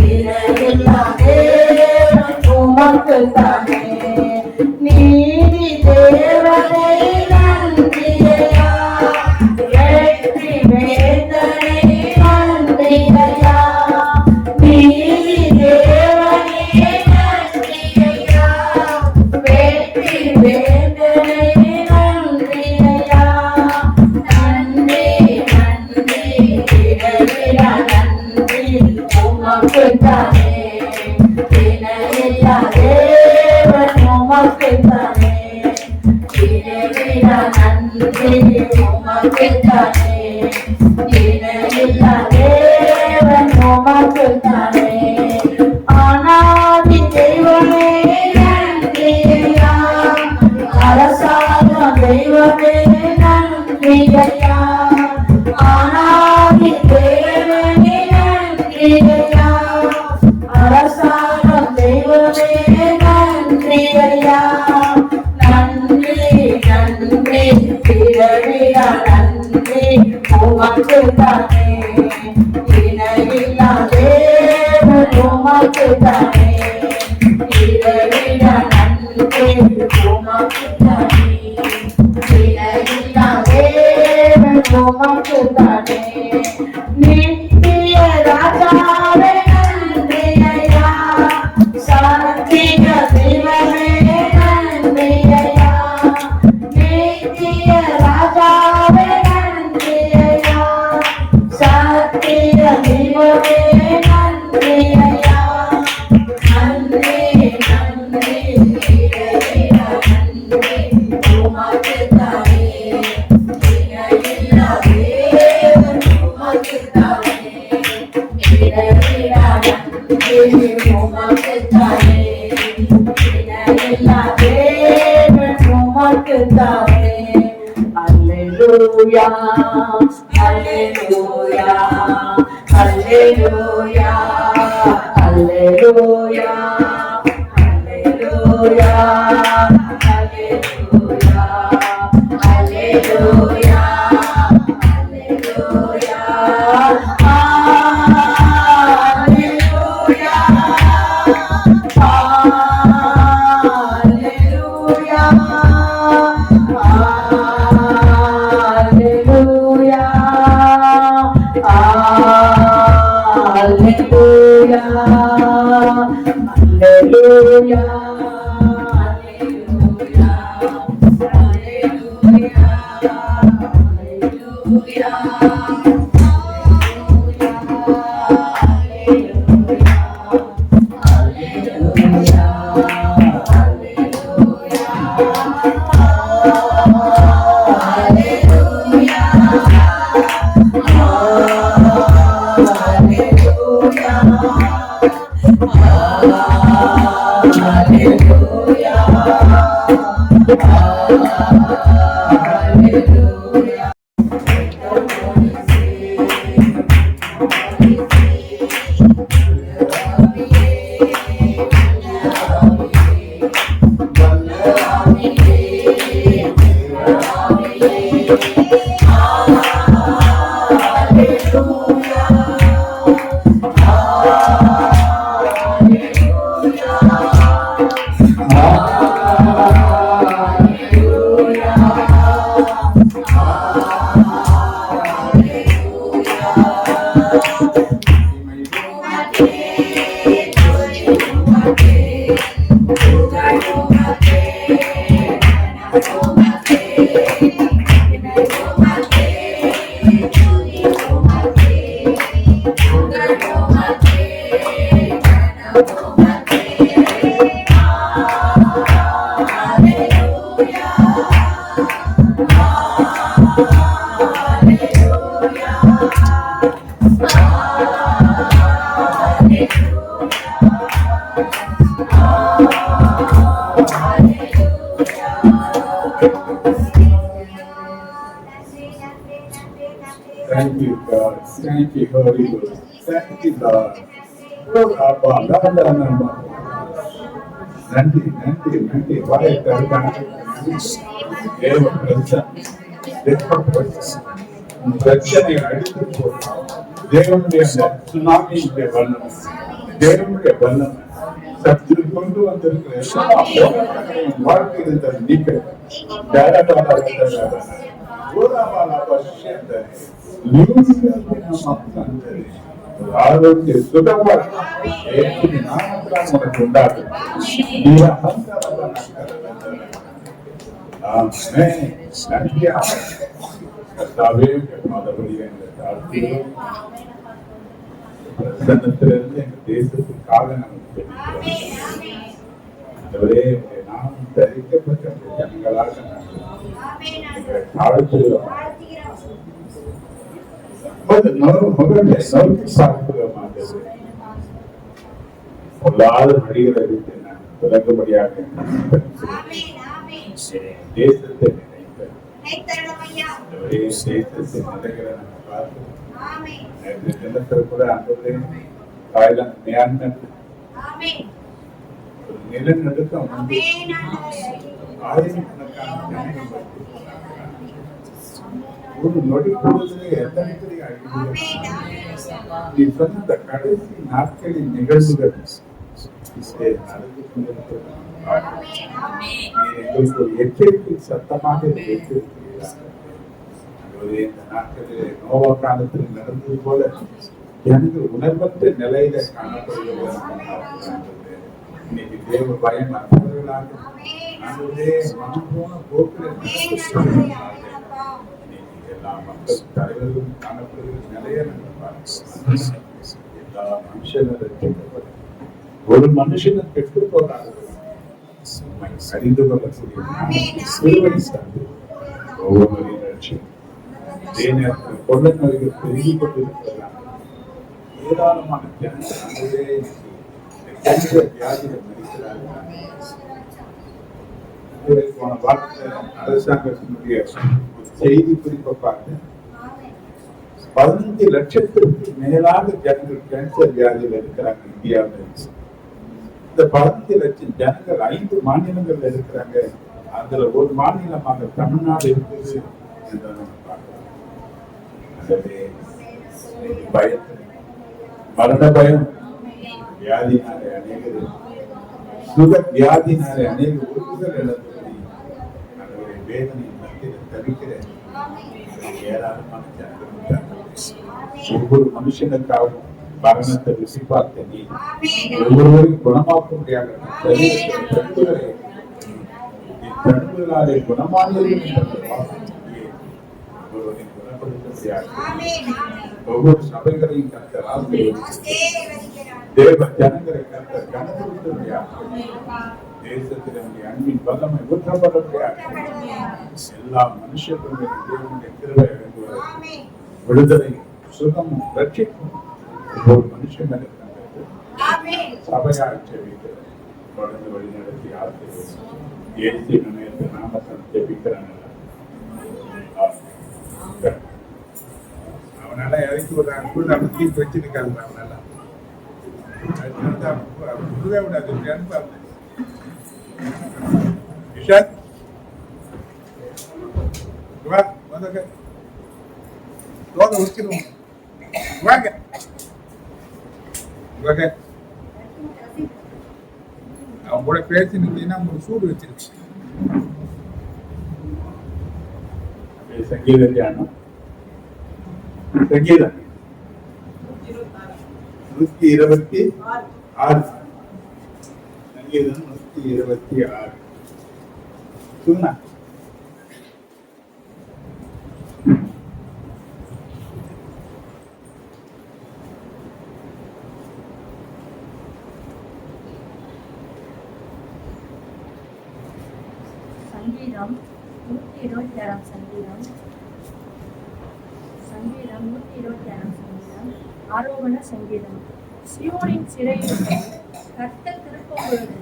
இணையில்லா தேவன் உமக்குத்தானே நீதி தேவனை நன்றியா வெற்றி வேதனை நன்றியா நீதி தேவனே நன்றியா வெற்றி வேதனை நன்றியா நன்றி நன்றி இடைவிடா நன்றி உமக்குத்தானே இணையில்லா தேவன் உமக்குத்தானே இடைவிடா நன்றி உமக்குத்தானே இணையில்லா தேவன் உமக்குத்தானே ஆனாதி தெய்வமே நன்றியா அரசாத தெய்வமே நன்றியா ஆனாதி தேவனே நன்றியா அரசாத தெய்வமே நன்றியா நன்றி நன்றி இடைவிடா நன்றி உமக்குத்தானே இணையில்லா தேவன் உமக்குத்தானே இடைவிடா நன்றி உமக்குத்தானே இணையில்லா தேவன் உமக்குத்தானே நித்திய ராஜாவே நன்றியா சத்திய தெய்வமே நன்றியா நித்திய ராஜாவே நன்றியா சத்திய தெய்வமே நன்றியா நன்றி நன்றி இடைவிடா நன்றி உமக்குத்தானே இணையில்லா தேவன் உமக்குத்தானே இடைவிடா நன்றி உமக்குத்தானே இணையில்லா தேவன் உமக்குத்தானே அல்லேலூயா அல்லேலூயா அல்லேலூயா அல்லேலூயா அல்லேலூயா அல்லேலூயா அல்லேலூயா அல்லேலூயா Hallelujah, hallelujah, Thank you, God. Thank you, Holy Ghost. Thank you, God. அப்பா, நன்றி நன்றி நன்றி வாயை தருகிறாங்க தேவ பிரச்சனை அடித்து போடுறான் தேவனுடைய அந்த சுனாமியுடைய வல்லமை தேவனுடைய வல்லமை சக்தி கொண்டு வந்திருக்கிற எல்லா போராட்டங்களையும் வாழ்க்கையில் நீக்க ஆரோக்கிய சுகமாக உனக்கு உண்டாகும் பிரசன்னத்திலிருந்து எங்க தேசத்துக்காக நமக்கு நாம் தரிக்கப்பட்ட ஜனங்களாக தாழ்த்துகிறோம் முகத்தை நோக்கி பார்க்கிறோம் பொல்லாத வழிகளை விட்டு நான் விலகும்படியாக தேசத்தை தேசத்தை நிலைகளை நம்ம பார்க்கிறோம் தினத்தில் கூட அன்புடைய தாய்லாந்து மியான்மர் நிலநடுக்கம் வந்து ஆயிரக்கணக்கான ஒரு நொடி பொழுது எத்தனை நீ சொன்ன அந்த கடைசி நாட்களின் நிகழ்வுகள் எங்களுக்கு ஒரு எச்சரிக்கை சத்தமாக எச்சரிக்கிறார். இந்த நாட்களில் நோவா காலத்தில் நடந்தது போல எனக்கு உணர்வற்ற நிலையில காணப்படுகிறது. இன்னைக்கு தேவ பயம் அற்புதங்களாக மனப்போன போக்கில் எல்லா மக்கள் தலைவர்களும் காணப்படுகிற நிலையை நாங்கள் பார்க்கிறோம். எல்லா மனுஷனும் ஒரு மனுஷனை பெற்றுக் கொள்ளாத அறிந்து கொள்ளக்கூடிய சிறுவனை சார்ந்து ஒவ்வொரு லட்சியம் அதே நேரத்தில் கொள்ளை நோய்கள் பெருகிக் கொண்டிருக்கிறார்கள். ஏராளமான வியாதிகள் மறிக்கிறார்கள். போன வாரத்தை அரசாங்கத்தினுடைய செய்தி குறிப்பை பார்த்து 15 லட்சத்திற்கு மேலாக ஜனங்கள் கேன்சர் வியாதியில் இருக்கிறாங்க இந்தியாவில். இந்த 15 லட்சம் ஜனங்கள் 5 மாநிலங்கள்ல இருக்கிறாங்க. அதுல ஒரு மாநிலமாக தமிழ்நாடு இருக்குது என்று நம்ம பார்க்கலாம். பயத்தில் மரண பயம் வியாதினாலே அநேக சுக வியாதினாலே அநேக உறுப்புகள் இழந்தபடி அதனுடைய வேதனை மத்தியில் தவிக்கிற ஏராளமான ஜனங்கள். ஒவ்வொரு மனுஷனுக்காகவும் மரணத்தை ருசி பார்த்த நீ ஒவ்வொருவரையும் குணமாக்க முடியாத தடுப்புகளாலே குணமானவர்கள் குணப்படுத்த முடியாது. ஒவ்வொரு சபைகளையும் கர்த்தர் தேவ ஜனங்களை கர்த்தர் கனப்படுத்த முடியாது. தேசத்தில் அன்பின் வல்லமை ஊற்றப்பட முடியாது. எல்லா மனுஷர்களுடைய தேவனுடைய கிருபை இறங்குவது விடுதலை சுகமும் ரட்சிப்பும் ஒவ்வொரு மனுஷன் சபையாக செவித்து தொடர்ந்து வழி நடத்தி ஆசிரியர் எடுத்து நாமத்தை ஜெபிக்கிறாங்க. அவனால இறக்கி விடுறாங்க, நம்ம தீர்ப்பு வச்சிருக்காங்க. அவனால விடவே விடாது. விஷாத் வா, வாங்க தோதை உச்சிடுவோம். வாங்க வாங்க. அவன் கூட பேசி நின்றீங்கன்னா உங்களுக்கு சூடு வச்சிருச்சு. சங்கீத தியானம், சங்கீதம் 126. சங்கீதம் 126. சொன்னா சங்கீதம் 126 சங்கீதம் 126 சங்கீதம் ஆரோகண சங்கீதம். சியோனின் சிறையில் கர்த்தர் திருப்பும் பொழுது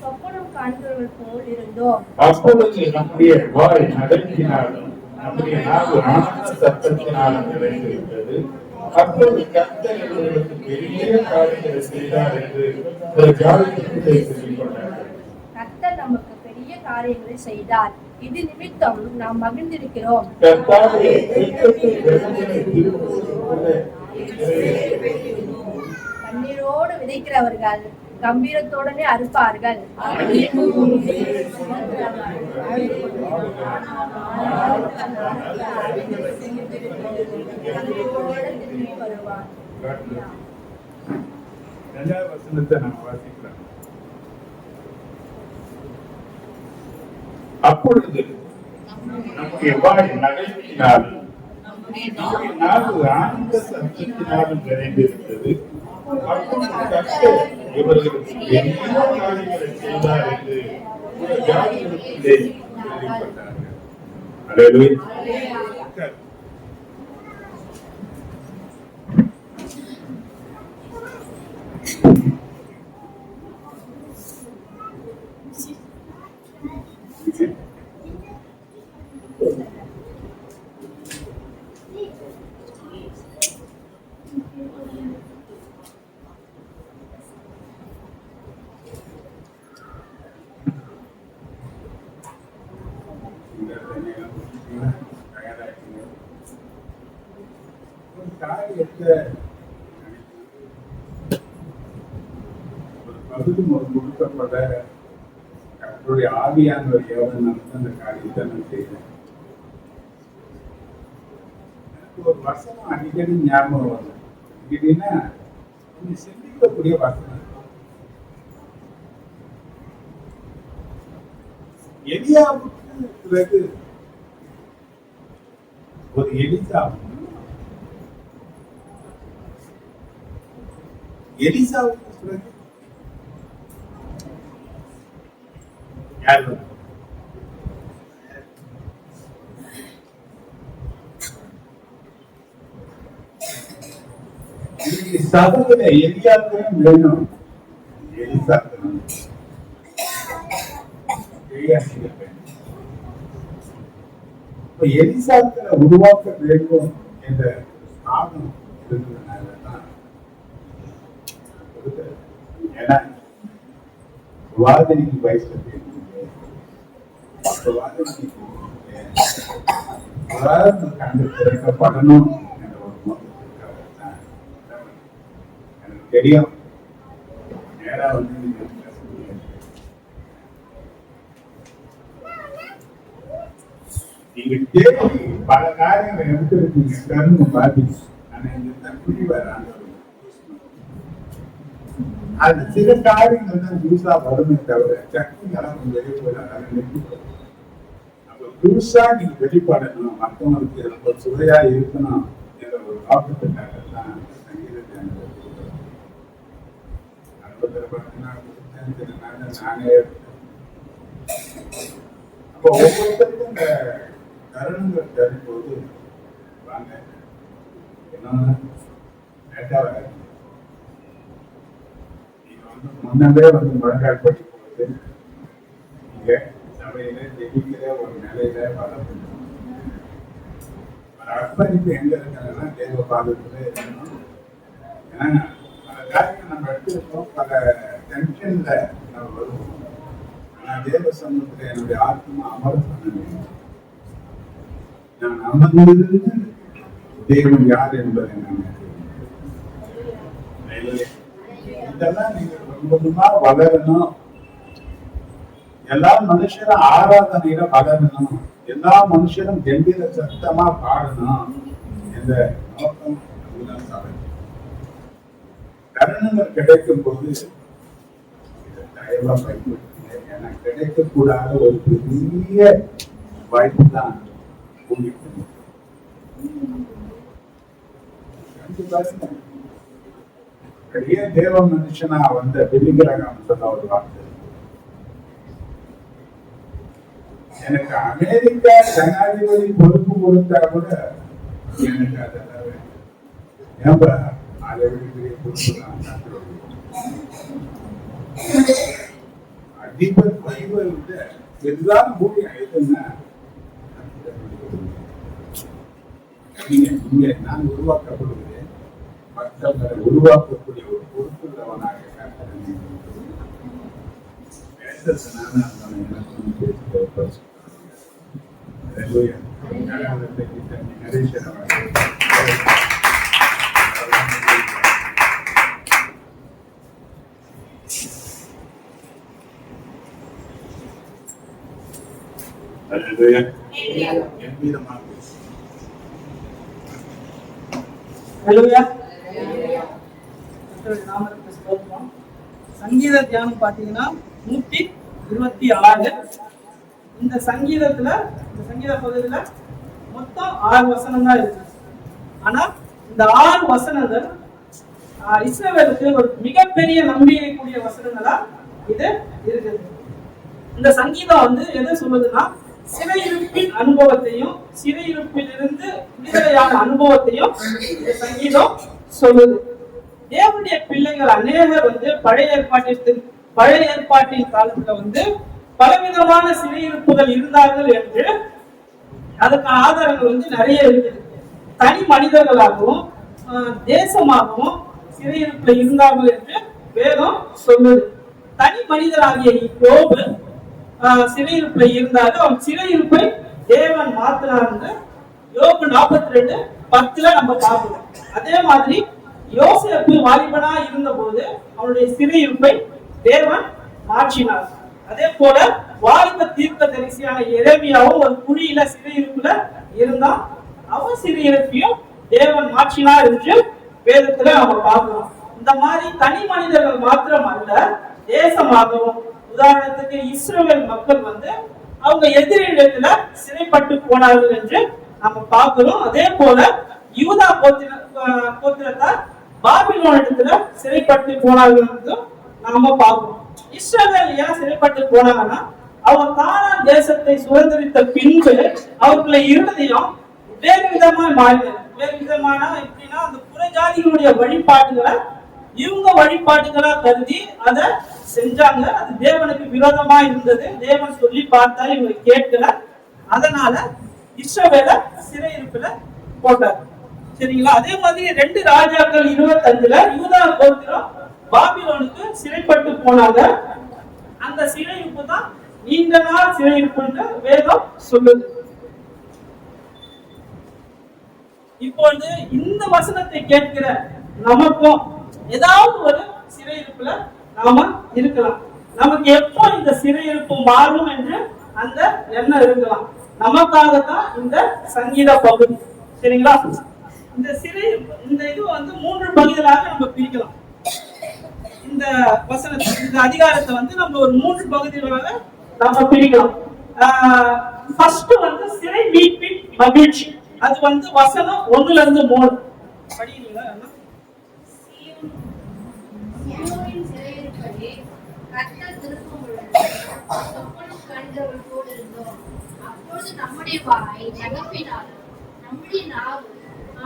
சொப்பனம் காண்கிறவர்கள் போல் இருந்தோம். அப்பொழுது நம்முடைய வாய் நகர்த்தினாலும் நம்முடைய நாவு ஆனந்த சத்தத்தினாலும் நிறைந்திருந்தது. அப்பொழுது கர்த்தர் இவர்களுக்கு பெரிய காரியங்களை செய்தார் என்று ஒரு ஜாதிக்குள்ளே சொல்லிக் கொண்டார்கள். கர்த்தர் நமக்கு பெரிய காரியங்களை செய்தார், இது நிமித்தம் நாம் மகிழ்ந்திருக்கிறோம். கர்த்தாவே, கண்ணீரோடு விதைக்கிறவர்கள் கம்பீரத்தோடனே அறுப்பார்கள். வருவார். இரண்டாவது வசனத்தை நாம் வாசிக்கலாம். அப்பொழுது நம்முடைய வாய் நகைப்பினாலும் நம்முடைய நாவு ஆனந்த சத்தத்தினாலும் நிறைந்திருந்தது. அப்பொழுது கர்த்தர் இவர்களுக்கு பெரிய காரியங்களை செய்தார் என்று ஜாதிகளுக்குள்ளே கேள்விப்பட்டார்கள். அல்லேலூயா. ஒரு பகுதி கொடுக்கப்பட்ட அவருடைய ஆவியானவர் எவ்வளவு அந்த காரியத்தை நான் செய்தேன். எனக்கு ஒரு வசனம் அடிக்கடி ஞாபகம் வருது. எப்படின்னா சிந்திக்கக்கூடிய வசனம். எலியாவுக்கு பிறகு ஒரு எலிசாவுக்கு பிறகு யார்? சபையில எலியாவுக்கும் வேணும், எலிசாவுக்கும் இப்ப எலிசாக்களை உருவாக்க வேண்டும் என்ற ஆர்வம் இருக்கிறதுனாலதான். ஏன்னா வாதனைக்கு வயசு கண்டு திறக்கப்படணும் என்ற ஒரு நோக்கத்திற்காக எனக்கு தெரியும். நேரா வந்து நீங்க பேச முடியாது. நீங்க தேடி பல காரியங்களை எடுத்துருக்கீங்க, கருணை பாதிச்சு. ஆனா இந்த புரிவார் ஆண்டவர். அது சில காரியங்கள் தான் புதுசா வருமே தவிர சக்திகளாக வெளியே போயிடாங்க. அப்ப புதுசா நீங்க வெளிப்படணும், மற்றவங்களுக்கு ரொம்ப சுவையா இருக்கணும் என்ற ஒரு நோக்கத்துக்காக தான் சங்கீதத்தை நானே அப்போ ஒவ்வொருத்தருக்கும் இந்த தருணங்கள் தரும்போது வாங்க என்னன்னா லேட்டாக நீங்க வந்து முன்னவே வந்து முழங்கால் படி போகுது. நீங்க சபையில ஜெபிக்கிற ஒரு நிலையில வளர்ந்து அர்ப்பணிப்பு எங்க இருக்கிறதுனா தேவ பாதத்துல இருக்கணும். ஏன்னா பல காரியங்கள் நம்ம எடுத்துருக்கோம், பல டென்ஷன்ல நம்ம வருவோம். ஆனா தேவ சமூகத்துல என்னுடைய ஆத்மா அமர பண்ண நான் அமர்ந்திருந்து தேவன் யார் என்பதை நான் இதெல்லாம் நீங்க கொஞ்சமா வளரணும். எல்லா மனுஷரும் ஆராதனையில வளரணும், எல்லா மனுஷரும் கம்பீர சத்தமா பாடணும். இந்த நோக்கம் தருணங்கள் கிடைக்கும் போது தயவா பயன்படுத்துங்க. ஏன்னா கிடைக்கக்கூடாத ஒரு பெரிய வாய்ப்பு தான் உங்களுக்கு. பெரிய தேவ மனுஷனா வந்த பிலிகிரகம் சொன்ன ஒரு வார்த்தை, எனக்கு அமெரிக்கா ஜனாதிபதி பொறுப்பு கொடுத்தா கூட எனக்கு அதெல்லாம் ஏன்பா அதை விட பொறுப்பு தான். அதிபர் பணிவை விட எதுதான் ஊழியம் எதுன்னா இங்கே நான் உருவாக்கப்படுகிறேன், மற்றவர்களை உருவாக்கக்கூடிய ஒரு பொறுப்புள்ளவனாக சங்கீத தியானம் பாத்தீங்கன்னா 126. இந்த சங்கீத பகுதியில மொத்தம் 6 வசனம் தான் இருக்கு. ஆனா இந்த 6 வசனங்கள் இஸ்ரவேலுக்கு ஒரு மிகப்பெரிய நம்பிக்கைக்குரிய வசனங்களா இது இருக்குது. இந்த சங்கீதம் வந்து எதை சொல்லுதுன்னா, சிறையிருப்பின் அனுபவத்தையும் சிறையிருப்பில் இருந்து விடுதலையான அனுபவத்தையும் இந்த சங்கீதம் சொல்லுது. தேவனுடைய பிள்ளைகள் அநேகர் வந்து பழைய ஏற்பாட்டின் காலத்துல வந்து பலவிதமான சிறையிருப்புகள் இருந்தார்கள் என்று அதுக்கான ஆதாரங்கள் வந்து நிறைய இருக்குது. தனி மனிதர்களாகவும் தேசமாகவும் சிறையிருப்புல இருந்தார்கள் என்று வேதம் சொல்லுது. தனி மனிதராகிய யோபு சிறையிருப்புல இருந்தாலும் அவன் சிறையிருப்பை தேவன் மாத்தினார்னு யோபு 42:10 நம்ம பார்க்கிறோம். அதே மாதிரி யோசேப்பு வாலிபனா இருந்த போது அவனுடைய சிறையிருப்பை தேவன் மாற்றினார். அதே போல வாலிப தீர்க்கதரிசியான எரேமியாவும் ஒரு குழியில சிறையிருப்புல இருந்தான், அவன் சிறையிருப்பையும் தேவன் மாற்றினார் என்று வேதத்துல நம்ம பார்க்கிறோம். இந்த மாதிரி தனி மனிதர்கள் மாத்திரம் அல்ல, தேசமாகவும், உதாரணத்துக்கு இஸ்ரவேல் மக்கள் வந்து அவங்க எதிரிடத்துல சிறைப்பட்டு போனார்கள் என்று நம்ம பார்க்கிறோம். அதே போல யூதா கோத்திரத்தார் பாபிலோன் இடத்துல சிறைப்பட்டு போனார்கள் என்றும் நாம பார்க்கிறோம். இஸ்ரவேல் ஏன் சிறைப்பட்டு போனாங்கன்னா, அவங்க கானான் தேசத்தை சுதந்திரித்த பின்பு அவர்களை இருதயம் வேறு விதமா மாறினது. வேறு விதமான எப்படின்னா, அந்த புறஜாதிகளுடைய வழிபாடுகளை இவங்க வழிபாடுகளா கருதி அதை செஞ்சாங்க. அது தேவனுக்கு விரோதமா இருந்தது. தேவன் சொல்லி பார்த்தா இவங்க கேட்கல. அதனால இஸ்ரவேல சிறையிருப்புல போட்டார். சரிங்களா? அதே மாதிரி 2 ராஜாக்கள் 25 யூதா கோத்திரம் பாபிலோனுக்கு சிறைப்பட்டு போனாங்க. அந்த சிறையிருப்பு தான் நீண்ட நாள் சிறையிருப்புன்னு வேதம் சொல்லுது. இப்பொழுது இந்த வசனத்தை கேட்கிற நமக்கும் ஏதாவது ஒரு சிறையிருப்புல நாம இருக்கலாம். நமக்கு எப்போ இந்த சிறையிருப்பு மாறும் என்று அந்த எண்ணம் இருக்கலாம். நமக்காகத்தான் இந்த சங்கீத பகுதி. சரிங்களா? இந்த இது வந்து 3 பகுதிகளாக நம்ம பிரிக்கலாம். இந்த வசனத்தை, இந்த அதிகாரத்தை வந்து நம்ம ஒரு 3 பகுதிகளாக நம்ம பிரிக்கலாம். ஃபர்ஸ்ட் வந்து சிறை மீட்பின் மகிழ்ச்சி. அது வந்து வசனம் 1 இருந்து 3 படிக்கிறீங்களா? அப்பொழுது நம்முடைய வாய் நகைப்பினாலும் நம்முடைய நாவு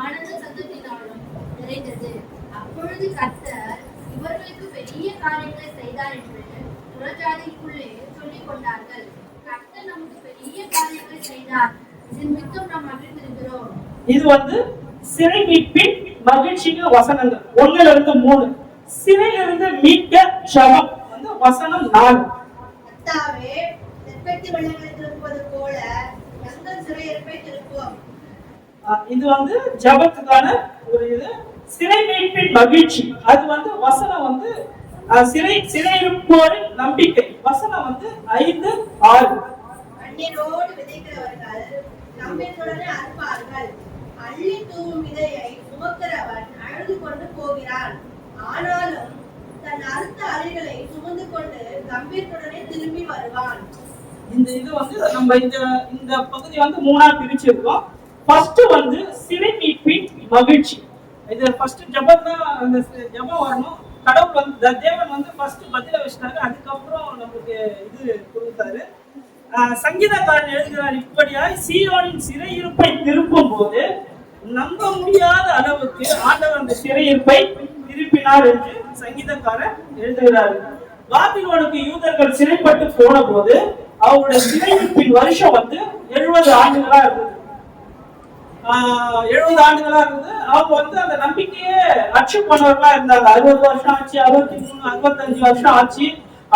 ஆனந்த சத்தத்தினாலும் நிறைந்தது. அப்பொழுது கர்த்தர் இவர்களுக்கு பெரிய காரியங்களை செய்தார் என்று புறஜாதிக்குள்ளே சொல்லிக் கொண்டார்கள். கர்த்தர் நமக்கு பெரிய காரியங்களை செய்தார். இது நிமித்தம் நாம் மகிழ்ந்திருக்கிறோம். இது வந்து சிறை மீட்பின் மகிழ்ச்சிக்கு வசனங்கள் 1-3. சிறையிலிருந்து மீட்க ஜெபம் வந்து வசனம் 4. கர்த்தாவே, தெற்பெட்டி வெள்ளங்களை திருப்புவது போல எங்கள் சிறையிருப்பை திருப்புவோம். இது வந்து ஜெபத்துக்கான ஒரு இது. சிறை மீட்பின் மகிழ்ச்சி அது வந்து வசனம் வந்து சிறையிருப்போரின் நம்பிக்கை வசனம் வந்து 5-6. கண்ணீரோடு விதைக்கிறவர்கள் நம்பிக்கையுடனே அறுப்பார்கள். அள்ளி தூவும் விதையை சுமக்கிறவன் அழுது கொண்டு போகிறான். ஆனாலும் தன் அறுத்த அலைகளை சுமந்து கொண்டு கம்பீரத்துடனே திரும்பி வருவான். இந்த இது வந்து நம்ம இந்த பகுதி வந்து 3ஆ பிரிச்சிருக்கோம். ஃபர்ஸ்ட் வந்து சிறை மீட்பின் மகிழ்ச்சி. இது ஃபர்ஸ்ட் ஜெபம் தான். அந்த ஜெபம் வரணும். கடவுள் வந்து தேவன் வந்து ஃபர்ஸ்ட் பதில வச்சிட்டாரு. அதுக்கப்புறம் நமக்கு இது கொடுத்தாரு. சங்கீதக்காரன் எழுதுகிறார், இப்படியாய் சீயோனின் சிறையிருப்பை திருப்பும் போது நம்ப முடியாத அளவுக்கு ஆண்டவர் அந்த சிறையிருப்பை திருப்பினார் என்று சங்கீதக்காரன் எழுதுகிறார். பாபிலோனுக்கு யூதர்கள் சிறைப்பட்டு போன போது அவருடைய சிறையிருப்பின் வருஷம் வந்து 70 ஆண்டுகளா இருந்தது. 70 ஆண்டுகளா இருந்தது. அவங்க வந்து அந்த நம்பிக்கையே அச்சீவ் பண்ணவர்களா இருந்தாங்க. 60 வருஷம் ஆச்சு, 63, 65 வருஷம் ஆச்சு.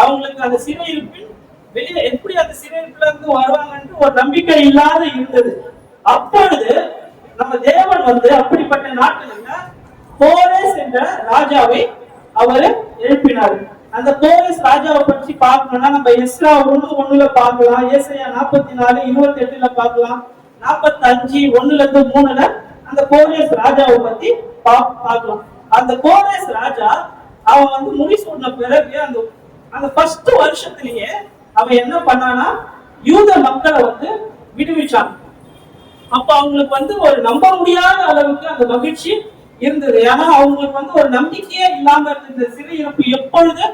அவங்களுக்கு அந்த சிறையிருப்பின் வெளியே எப்படி அந்த சிறையிருப்புல இருந்து வருவாங்கன்னு ஒரு நம்பிக்கை இல்லாத இருந்தது. அப்பொழுது நம்ம தேவன் வந்து அப்படிப்பட்ட நாட்களில் கோரேஸ் என்ற ராஜாவை அவர் எழுப்பினார். அந்த கோரேஸ் ராஜாவை பற்றி பார்க்கணும்னா நம்ம எஸ்ரா 1:1 பார்க்கலாம், ஏசாயா 44:28 பார்க்கலாம், 45:1-3 அந்த கோரேஸ் ராஜாவை பத்தி பார்க்கலாம். அந்த கோரேஸ் ராஜா அவன் வந்து முடிசூடின பிறகு அந்த ஃபர்ஸ்ட் வருஷத்திலேயே அவன் என்ன பண்ணானா யூத மக்களை வந்து விடுவிச்சான். அப்ப அவங்களுக்கு வந்து ஒரு நம்ப முடியாத அளவுக்கு அந்த மகிழ்ச்சி இருந்தது. ஏன்னா அவங்களுக்கு வந்து ஒரு நம்பிக்கையே இல்லாம இருந்தது. சிறையிருப்பு எப்பொழுது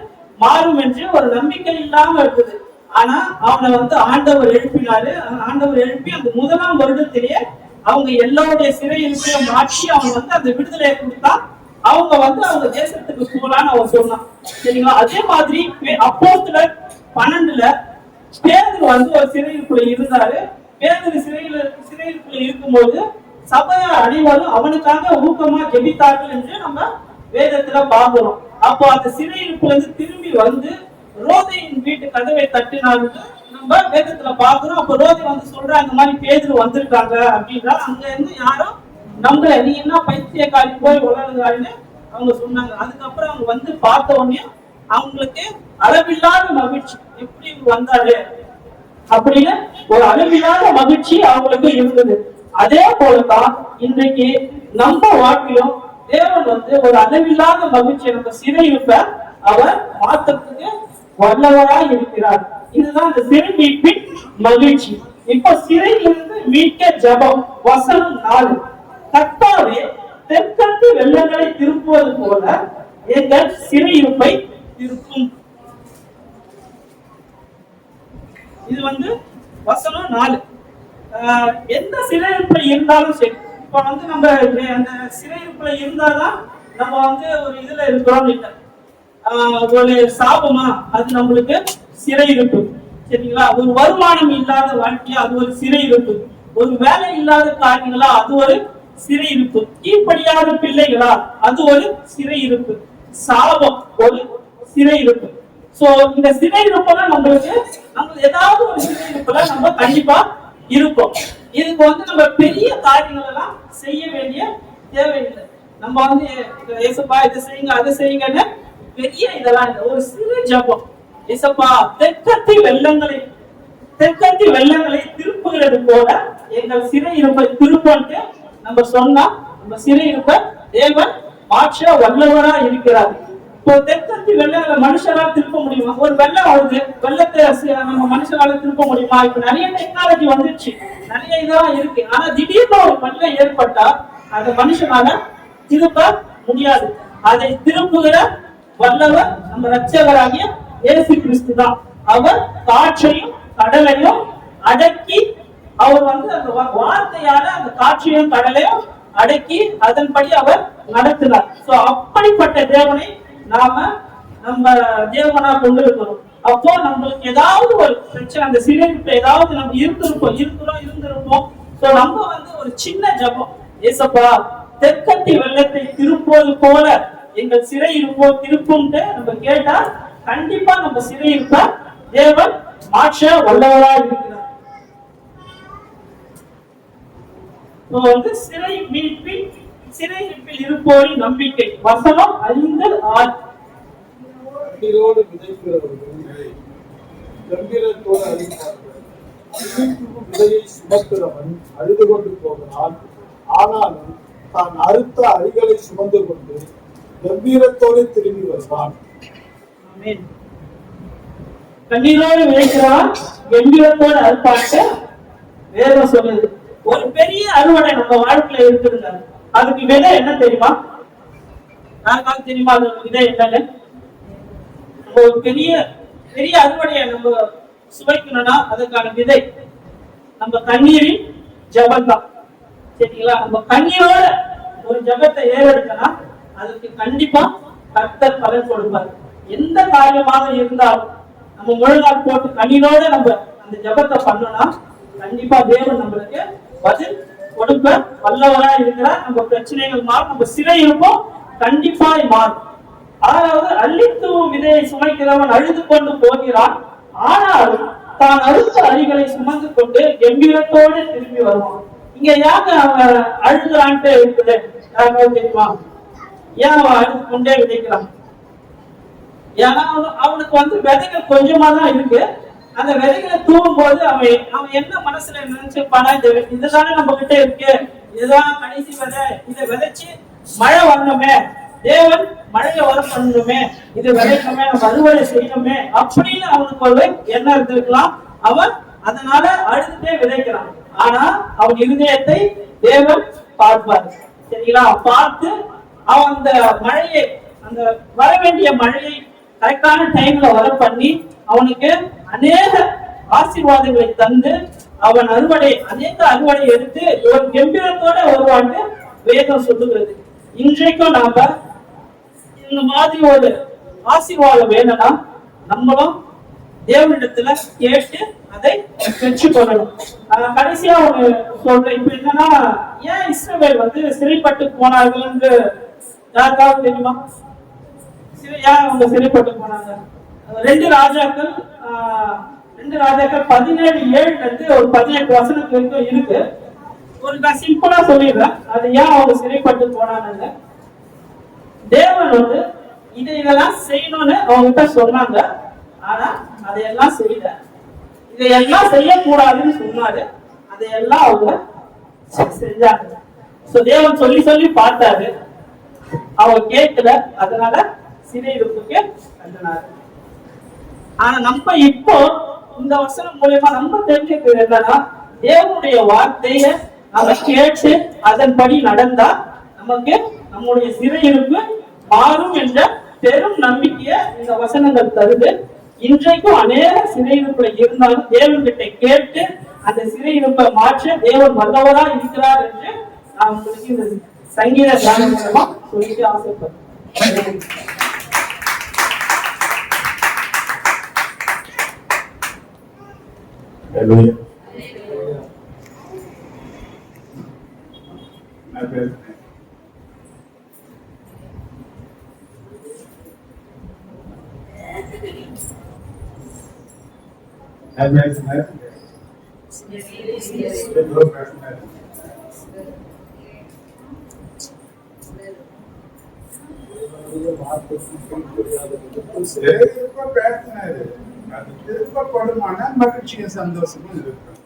மாறும் என்று ஒரு நம்பிக்கை இல்லாம இருந்தது. ஆனா அவனை வந்து ஆண்டவர் எழுப்பினாரு. ஆண்டவர் எழுப்பி அந்த 1ஆம் வருடத்திலேயே அவங்க எல்லாருடைய சிறையிருப்பையும் மாற்றி அவங்க வந்து அந்த விடுதலையை கொடுத்தா அவங்க வந்து அவங்க தேசத்துக்கு போகலான்னு அவன் சொன்னான். சரிங்களா? அதே மாதிரி அப்போஸ்தலர் 12 பேதுரு வந்து ஒரு சிறையிருப்புல இருந்தாரு. பேதுரு சிறையிருப்புல இருக்கும்போது சபையார் அனைவரும் அவனுக்காக ஊக்கமா ஜெபித்தார்கள் என்று நம்ம வேதத்துல பார்க்கிறோம். அப்போ அந்த சிறையிருப்புல இருந்து திரும்பி வந்து ரோதையின் வீட்டு கதவை தட்டினாருன்னு நம்ம வேதத்துல பார்க்கிறோம். அப்ப ரோதை வந்து சொல்ற அந்த மாதிரி பேதுரு வந்திருக்காங்க அப்படின்னா அங்க இருந்து யாரும் நம்மள நீ என்ன பைத்தியக்காரி போய் வளருதாருன்னு அவங்க சொன்னாங்க. அதுக்கப்புறம் அவங்க வந்து பார்த்த உடனே அவங்களுக்கு அளவில்லாத மகிழ்ச்சி, எப்படி வந்தாரு அப்படின்னு ஒரு அளவில்லாத மகிழ்ச்சி அவங்களுக்கு இருந்தது. அதே போலதான் இன்றைக்கு நம்ம வாழ்க்கையும் தேவன் வந்து ஒரு அளவில்லாத மகிழ்ச்சி நம்ம சிறையிருப்ப அவர் மாற்றத்துக்கு வல்லவராய் இருக்கிறார். இதுதான் இந்த சிறை மீட்பின் மகிழ்ச்சி. இப்ப சிறையிலிருந்து மீட்க ஜெபம் வசனம் 4. கர்த்தாவே, தெற்கத்து வெள்ளங்களை திருப்புவது போல எங்கள் சிறையிருப்பை திருப்பும். இது வந்து வசனம் 4. எந்த சிறையிருப்புல இருந்தாலும் சரி, இப்ப வந்து நம்ம அந்த சிறையிருப்புல இருந்தாதான் நம்ம வந்து ஒரு இதுல இருக்கிறோம் இல்லை. ஒரு சாபமா அது நம்மளுக்கு சிறையிருப்பு. சரிங்களா? ஒரு வருமானம் இல்லாத வாழ்க்கையா அது ஒரு சிறையிருப்பு. ஒரு வேலை இல்லாத காரியங்களா அது ஒரு சிறையிருப்பு. கீழ்ப்படியாத பிள்ளைகளா அது ஒரு சிறையிருப்பு. சாபம் ஒரு சிறையிருப்பு. சோ இந்த சிறையிருப்புல நம்மளுக்கு ஏதாவது ஒரு சிறையிருப்புல நம்ம கண்டிப்பா இருப்போம். இதுக்கு வந்து நம்ம பெரிய காரியங்கள் எல்லாம் செய்ய வேண்டிய தேவையில்லை. நம்ம வந்து ஏசப்பா இதை செய்யுங்க அதை செய்யுங்கன்னு பெரிய இதெல்லாம் இல்லை. ஒரு சிறு ஜபம், ஏசப்பா தெற்கத்தி வெள்ளங்களை திருப்புகிறது போல எங்கள் சிறையிருப்பை திருப்பன்ட்டு நம்ம சொன்னா நம்ம சிறையிருப்ப தேவன் மாற்ற வல்லவரா இருக்கிறார். இப்போ தெற்கத்தி வெள்ளங்களை மனுஷரால் திருப்ப முடியுமா? ஒரு வெள்ளம் வருது, வெள்ளத்தை நம்ம மனுஷரால திருப்ப முடியுமா? இப்ப நிறைய டெக்னாலஜி வந்துருச்சு, நிறைய இதெல்லாம் இருக்கு. ஆனா திடீர்னு ஒரு வெள்ளம் ஏற்பட்டா அந்த மனுஷனால திருப்ப முடியாது. அதை திருப்புகிற வல்லவர் நம்ம ரட்சகராகிய இயேசு கிறிஸ்து தான். அவர் காற்றையும் கடலையும் அடக்கி அவர் வந்து அந்த வார்த்தையால அந்த காற்றையும் கடலையும் அடக்கி அதன்படி அவர் நடத்தினார். சோ அப்படிப்பட்ட தேவனை நாம நம்ம தேவனா கொண்டு இருக்கிறோம். அப்போ நம்மளுக்கு ஏதாவது ஒரு பிரச்சனை, அந்த சிறையிருப்பு ஏதாவது நம்ம இருந்திருப்போம். சோ நம்ம வந்து ஒரு சின்ன ஜபம், ஏசப்பா தெற்கத்தி வெள்ளத்தை திருப்போது போல எங்கள் சிறையிருப்போ திருப்பும்ட்டு நம்ம கேட்டா கண்டிப்பா நம்ம சிறையிருப்ப தேவன் மாற்ற வல்லவரா இருக்கிறார். வந்து சிறையிருப்பில் இருப்போரின் நம்பிக்கை. வசனம் 5:6. கண்ணீரோடு விதைக்கிறவர்கள் கம்பீரத்தோடு அழிப்பார்கள். விதையை சுமக்கிறவன் அழுது கொண்டு போகிறான், ஆனாலும் தான் அறுத்த அரிகளை சுமந்து கொண்டு கம்பீரத்தோடு திரும்பி வருவான். கண்ணீரோடு விதைக்கிறவன் கம்பீரத்தோடு அறுப்பாட்டு வேதம் சொல்லுது. ஒரு பெரிய அறுவடை நம்ம வாழ்க்கையில இருக்குதுங்க. அதுக்கு விதை என்ன தெரியுமா? யாருக்காவது தெரியுமா அது விதை என்னன்னு? ஒரு பெரிய பெரிய அறுவடையை நம்ம சுவைக்கணும்னா அதுக்கான விதை நம்ம கண்ணீரின் ஜபம் தான். சரிங்களா? நம்ம கண்ணீரோட ஒரு ஜபத்தை ஏறெடுக்கனா அதுக்கு கண்டிப்பா கர்த்தர் பலன் கொடுப்பார். எந்த காரியமாக இருந்தாலும் நம்ம முழுநாள் போட்டு கண்ணீரோட நம்ம அந்த ஜபத்தை பண்ணோம்னா கண்டிப்பா தேவன் நம்மளுக்கு பதில் கொடுக்க வல்லவரா இருக்கிறார். நம்ம பிரச்சனைகள் மாறும், நம்ம சிறை இருப்போம் கண்டிப்பாய் மாறும். அதாவது அள்ளித்தூவும் விதையை சுமைக்கிறவன் அழுது கொண்டு போகிறான், ஆனாலும் தான் அறுத்த அரிகளை சுமந்து கொண்டு கம்பீரத்தோடு திரும்பி வருவான். இங்க யாரு அவன் அழுகுறான்ட்டு இருக்குது? யாருக்காவது தெரியுமா? ஏன் அவன் அழுது கொண்டே விதைக்கிறான்? ஏன்னா அவனுக்கு வந்து விதைகள் கொஞ்சமா தான் இருக்கு. அந்த விதைகளை தூவும் போது அவன் என்ன மனசுல நினைச்சிருப்பானா, இதுதானே நம்ம கிட்ட இருக்கு, இதுதான் கடைசி விதை, இதை விதைச்சு மழை வரணுமே, தேவன் மழையை வர பண்ணணுமே, இது விதைக்கணுமே, நம்ம அறுவடை செய்யணுமே அப்படின்னு அவனுக்கு ஒரு எண்ணம் இருந்திருக்கலாம். அவன் அதனால அழுதுட்டே விதைக்கிறான். ஆனா அவன் இருதயத்தை தேவன் பார்ப்பார். சரிங்களா? பார்த்து அவன் அந்த மழையை, அந்த வர வேண்டிய மழையை கரெக்டான டைம்ல வர பண்ணி அவனுக்கு அநேக ஆசீர்வாதங்களை தந்து அவன் அநேக அறுவடை எடுத்து ஒரு கம்பீரத்தோட வருவான்னு வேதம் சொல்லுகிறது. இன்றைக்கும் நாம இந்த மாதிரி ஒரு ஆசீர்வாதம் வேணும்னா நம்மளும் தேவனிடத்துல கேட்டு அதை பெற்றுக்கொள்ளணும். கடைசியா ஒரு சொல்றேன். இப்ப என்னன்னா, ஏன் இஸ்ரவேல் வந்து சிறைப்பட்டு போனார்கள் என்று யாருக்காவது தெரியுமா? ஏன் அவங்க சிறைப்பட்டு போனாங்க? 2 ராஜாக்கள் 17:7 ஒரு 18 வசனத்துக்கு வரைக்கும் இருக்கு. ஒரு நான் சிம்பிளா சொல்லிடுறேன், அது ஏன் அவங்க சிறைப்பட்டு போனாங்க. தேவன் வந்து இதெல்லாம் செய்யணும்னு அவங்க கிட்ட சொன்னாங்க. ஆனா அதையெல்லாம் செய்யல. இதையெல்லாம் செய்யக்கூடாதுன்னு சொன்னாரு, அதையெல்லாம் அவங்க செஞ்சாங்க. தேவன் சொல்லி சொல்லி பார்த்தாரு, அவங்க கேட்கல, அதனால சிறையிருப்புக்கு தண்டினாரு. ஆனா நம்ம இப்போ இந்த வசனம் மூலமா நம்ம தெரிஞ்சுக்கிறது என்னன்னா, தேவனுடைய வார்த்தைய நம்ம கேட்டு அதன்படி நடந்தா நமக்கு நம்முடைய சிறையிருப்பு மாறும் என்ற பெரும் நம்பிக்கைய இந்த வசனங்கள் தருது. இன்றைக்கும் அநேக சிறையிருப்புல இருந்தாலும் தேவன் கிட்ட கேட்டு அந்த சிறையிருப்பை மாற்ற தேவன் வல்லவரா இருக்கிறார் என்று நான் உங்களுக்கு இந்த சங்கீத தியானம் மூலமா சொல்லிட்டு ஆசைப்படுறேன். Hallelujah. திருப்பப்படுமான மகிழ்ச்சியும் சந்தோஷமும் இருக்கும்.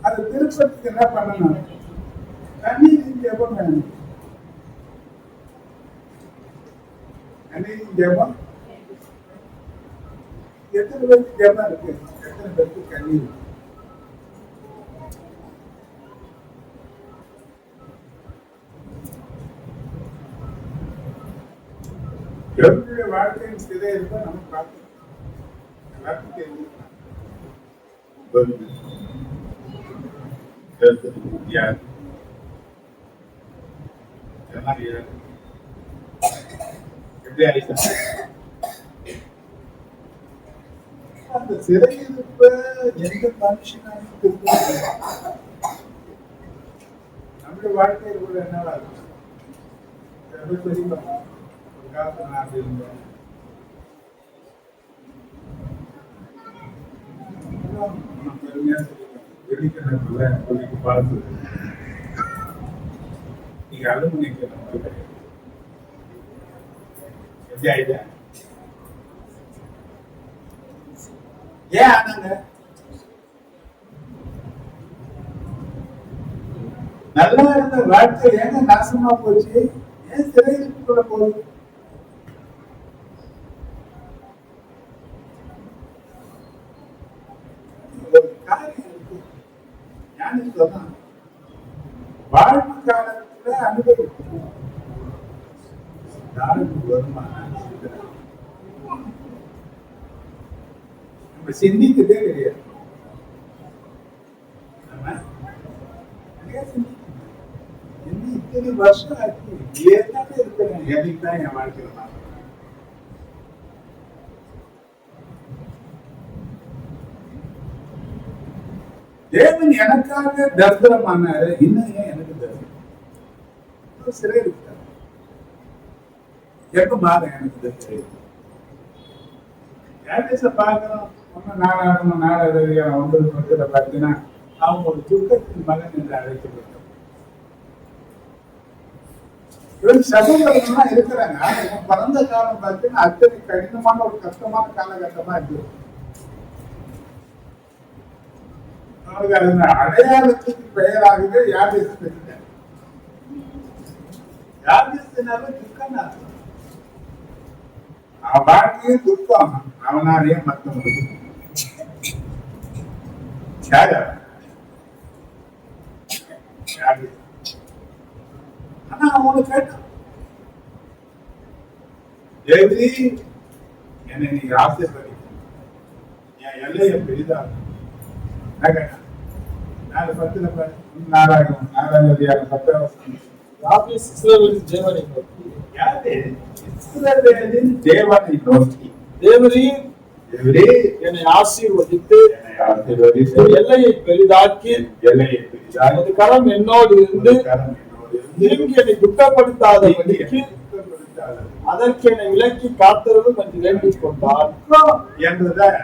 அது திருப்பத்துக்கு என்ன பண்ணணும்? கண்ணீரின் ஜெபம் வேணும். கண்ணீரின் ஜெபம் எத்தனை பேருக்கு ஜெபம் இருக்கு? எத்தனை பேருக்கு கண்ணீர்? எவருடைய வாழ்க்கையின் சிதை இருந்தா நம்ம பார்க்கணும். எல்லாருக்கும் தெரியும். யார் எல்லாம் யார் எப்படி ஆயிடுச்சு? அந்த சிறையிருப்ப எந்த மனுஷனாலும் திரும்ப முடியாது. நம்முடைய வாழ்க்கையில் கூட என்னவா இருக்கும்? ரொம்ப தெரியுமா? ஒரு காலத்துல நான் அப்படி இருந்தேன். நான் பெருமையா சொல்லுவேன், வெள்ளிக்கிழமை சொல்லிட்டு பார்த்து நீங்க அலுமினிய நம்ம கிடையாது. எப்படி ஆயிட்டா? ஏன் ஆனாங்க? நல்லா இருந்த வாழ்க்கை ஏங்க நாசமா போச்சு? ஏன் சிறையிருப்புக்குள்ள போகுது? ஒரு காரியம் இருக்கு. ஞானி சொன்னான், வாழ்வு காலத்துல அனுபவிக்கும் வருமானம் நம்ம சிந்திக்கதே கிடையாது. இத்தனை வருஷம் ஆச்சு, ஏதாவே இருக்கிறேன், எனக்கு தான் என் வாழ்க்கையில நான் தேவன் எனக்காக தரிசனமானாரு, இன்னும் ஏன் எனக்கு தரிசனம்? சிறை இருக்காரு, எப்ப மாற எனக்கு சிறை பார்க்கிறோம். நாடாளுமன்ற நாடக ஒன்பது பக்கத்துல பார்த்தீங்கன்னா அவங்க ஒரு துக்கத்தின் மகன் என்று அழைக்கப்பட்டோம். சகோதரர்கள்லாம் இருக்கிறாங்க. பிறந்த காலம் பார்த்தீங்கன்னா அத்தனை கடினமான ஒரு கஷ்டமான காலகட்டமா இருக்கு. அவருக்கு அது அடையாளத்துக்கு பெயராகவே யாபேஸ் பெற்றார். யாபேஸ்னாலும் துக்கம் தான். அவன் வாழ்க்கையே துக்கம், அவனாலேயே மற்றவங்களுக்கு. ஆனா அவனு கேட்டான், தேவி என்னை நீ ஆசைப்படி, என் எல்லையை பெரிதாக. நாலு 10 நாராயணம் நாராயண 10 இஸ்ரவேலின் தேவனை நோக்கி, இஸ்ரவேலின் தேவனை நோக்கி, தேவரீர் என்னை ஆசீர்வதித்து எல்லையை பெரிதாக்கி எனது கரம் என்னோடு இருந்து திரும்பி என்னை துக்கப்படுத்தாதபடிக்கு அதற்கு என்னை விலக்கி காத்தருளும் என்று வேண்டிக் கொண்டார் என்றுதான்.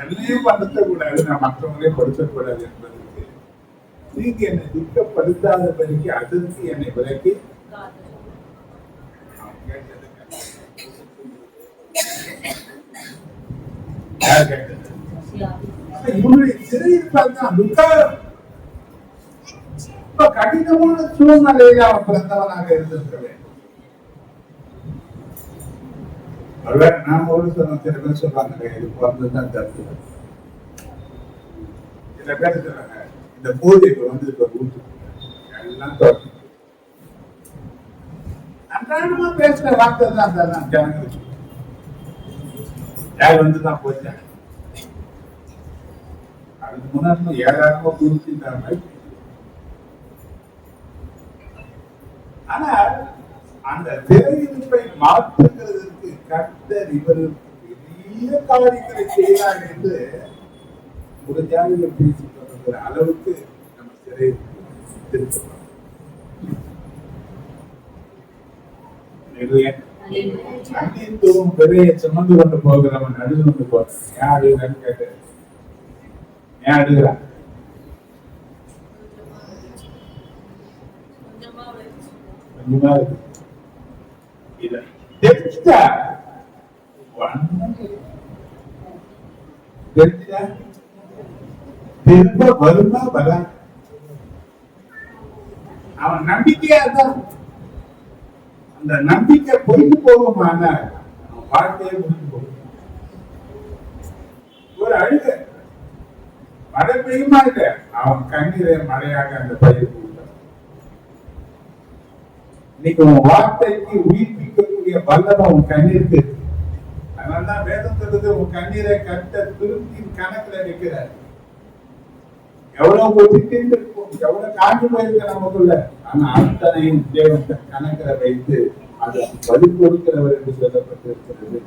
என்னையும் படுத்தக்கூடாது, நான் மற்றவங்களையும் படுத்தக்கூடாது என்பதற்கு நீங்க என்னை துக்கப்படுத்தாதபடிக்கு அதற்கு என்னை விலக்கி இவனுடைய சிறையிருப்பால் தான் துக்கம். கடினமான சூழ்நிலையில அவன் பிறந்தவனாக இருந்திருக்க வேண்டும். நாம ஒரு சில பேர் சொல்றாங்க, இது பிறந்ததுதான் தப்பு. சில பேர் சொல்றாங்க, இந்த போதை வந்து இப்ப ஊட்டு எல்லாம் தோற்று அன்றாடமா பேசுற வார்த்தை தான் தான் ஜனங்களுக்கு யார் வந்துதான் போயிட்டாங்க. அதுக்கு முன்னாடி 7,000 குறிச்சிட்டாங்க. ஆனா அந்த சிறையிருப்பை மாற்றுகிறதுக்கு கர்த்தர் இவர் பெரிய காரியங்களை செய்யலாம் என்று ஒரு ஜாதியில் பேசி கொண்டிருக்கிற அளவுக்கு நம்ம சிறை திருப்பம். அன்னியத்துவம் பெரிய சுமந்து கொண்டு போகிறவன் அழுது கொண்டு போறான். ஏன் அழுகிறான்னு கேட்ட, ஏன் அழுகிறான்? கொஞ்சமா இருக்கு. இதை தெரிஞ்சுட்டா திரும்ப வருமா வரா? அவன் நம்பிக்கையா தான். அந்த நம்பிக்கை பொய்த்து போகுமான வாழ்க்கையை முடிஞ்சு போகும். ஒரு அழுக மழை பெய்யுமா இல்ல, அவன் கண்ணீரை மழையாக அந்த பயிர் கொடுத்தான். இன்னைக்கு உன் வார்த்தைக்கு உயிர்ப்பிக்கக்கூடிய வல்லமை உன் கண்ணீருக்கு. அதனாலதான் வேதம் சொல்றது, உன் கண்ணீரை கட்ட திருப்தியின் கணக்குல வைக்கிறார். எவ்வளவு திட்டிட்டு இருக்கும், எவ்வளவு காஞ்சு போயிருக்க நமக்குள்ள, ஆனா அத்தனையும் தேவன் கணக்கில் வைத்து அதை பதில் கொடுக்கிறவர் என்று சொல்லப்பட்டிருக்கிறது.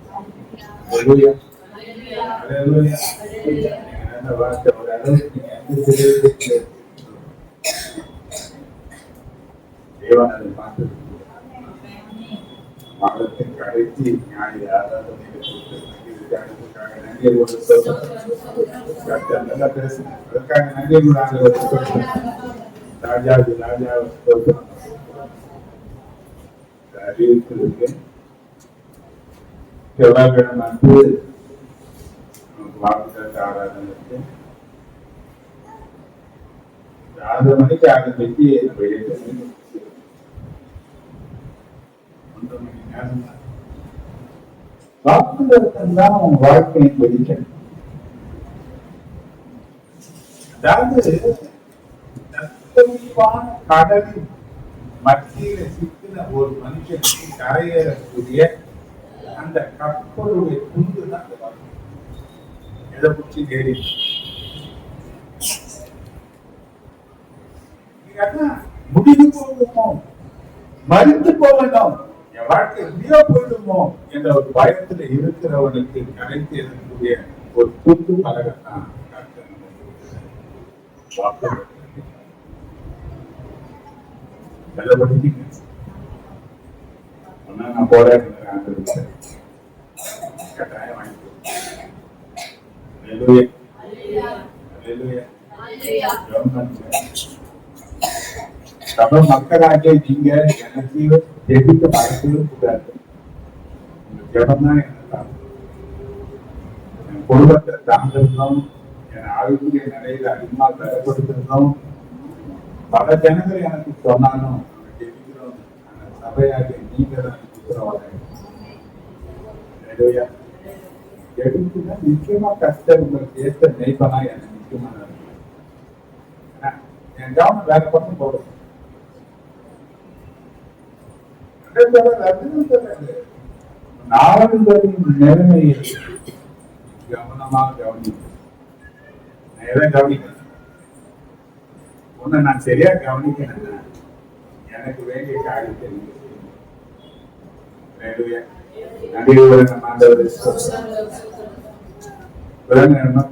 அல்லேலூயா. நீங்க நல்ல வார்த்தை ஒரு அளவுக்கு நீங்க எந்த சிலையிலும் தேவன் அதை பார்த்து மாதத்தின் கடைசி ஞாயிறு ஆராதனையில கொடுத்ததுக்காக நன்றி ஒரு சொல்றேன். நல்லா பேசுறேன். அதற்காக நன்றி கூட ராஜாவுக்கு அறிவித்திருக்கு. செவ்வாய்க்கிழமை வந்து வாக்குத்தத்த ஆராதனை இருக்கு. 6 மணிக்கு ஆரம்பிச்சு 7 மணிக்கு 1 மணி நேரம் தான். வாக்குத்தத்தம் தான் உங்க வாழ்க்கையை பிடிக்கணும். அதாவது நெருக்கமான கடலின் மத்தியில சிக்கின ஒரு மனுஷனுக்கு கரையேறக்கூடிய அந்த கப்பலுடைய குண்டு தான் அந்த வாழ்க்கை. எதை பிடிச்சி ஏறி முடிவு போகுமோ, மறித்து போகணும், என் வாழ்க்கை எப்படியோ போயிடுமோ என்ற ஒரு பயத்துல இருக்கிறவனுக்கு கரைத்து இருக்கக்கூடிய ஒரு புது பலகத்தான் நான் போட கட்டாயம் வாங்கி சபை மக்களாகிய நீங்க எனக்கு எதிர்த்து மறக்கவே கூடாது. உங்க ஜபம் தான் எனக்கு என் குடும்பத்தை தாங்கிறதும் என் ஆளுடைய நிலையில அதிகமா தரப்படுத்துறதும் பல ஜனங்கள் எனக்கு சொன்னாலும் ஜெபிக்கிறோம். சபையாகிய நீங்க தான் எடுத்துனா நிச்சயமா கஷ்டம் உங்களுக்கு ஏற்ற நெய்ப்பனா எனக்கு நிச்சயமா என் கவனம் வேற பக்கம் போடும். நாடுகளின் நிலைமையை கவனமாக கவனிக்கணும். கவனிக்கணும். உன்னை நான் சரியா கவனிக்கணும். எனக்கு வேண்டிய காரியத்தை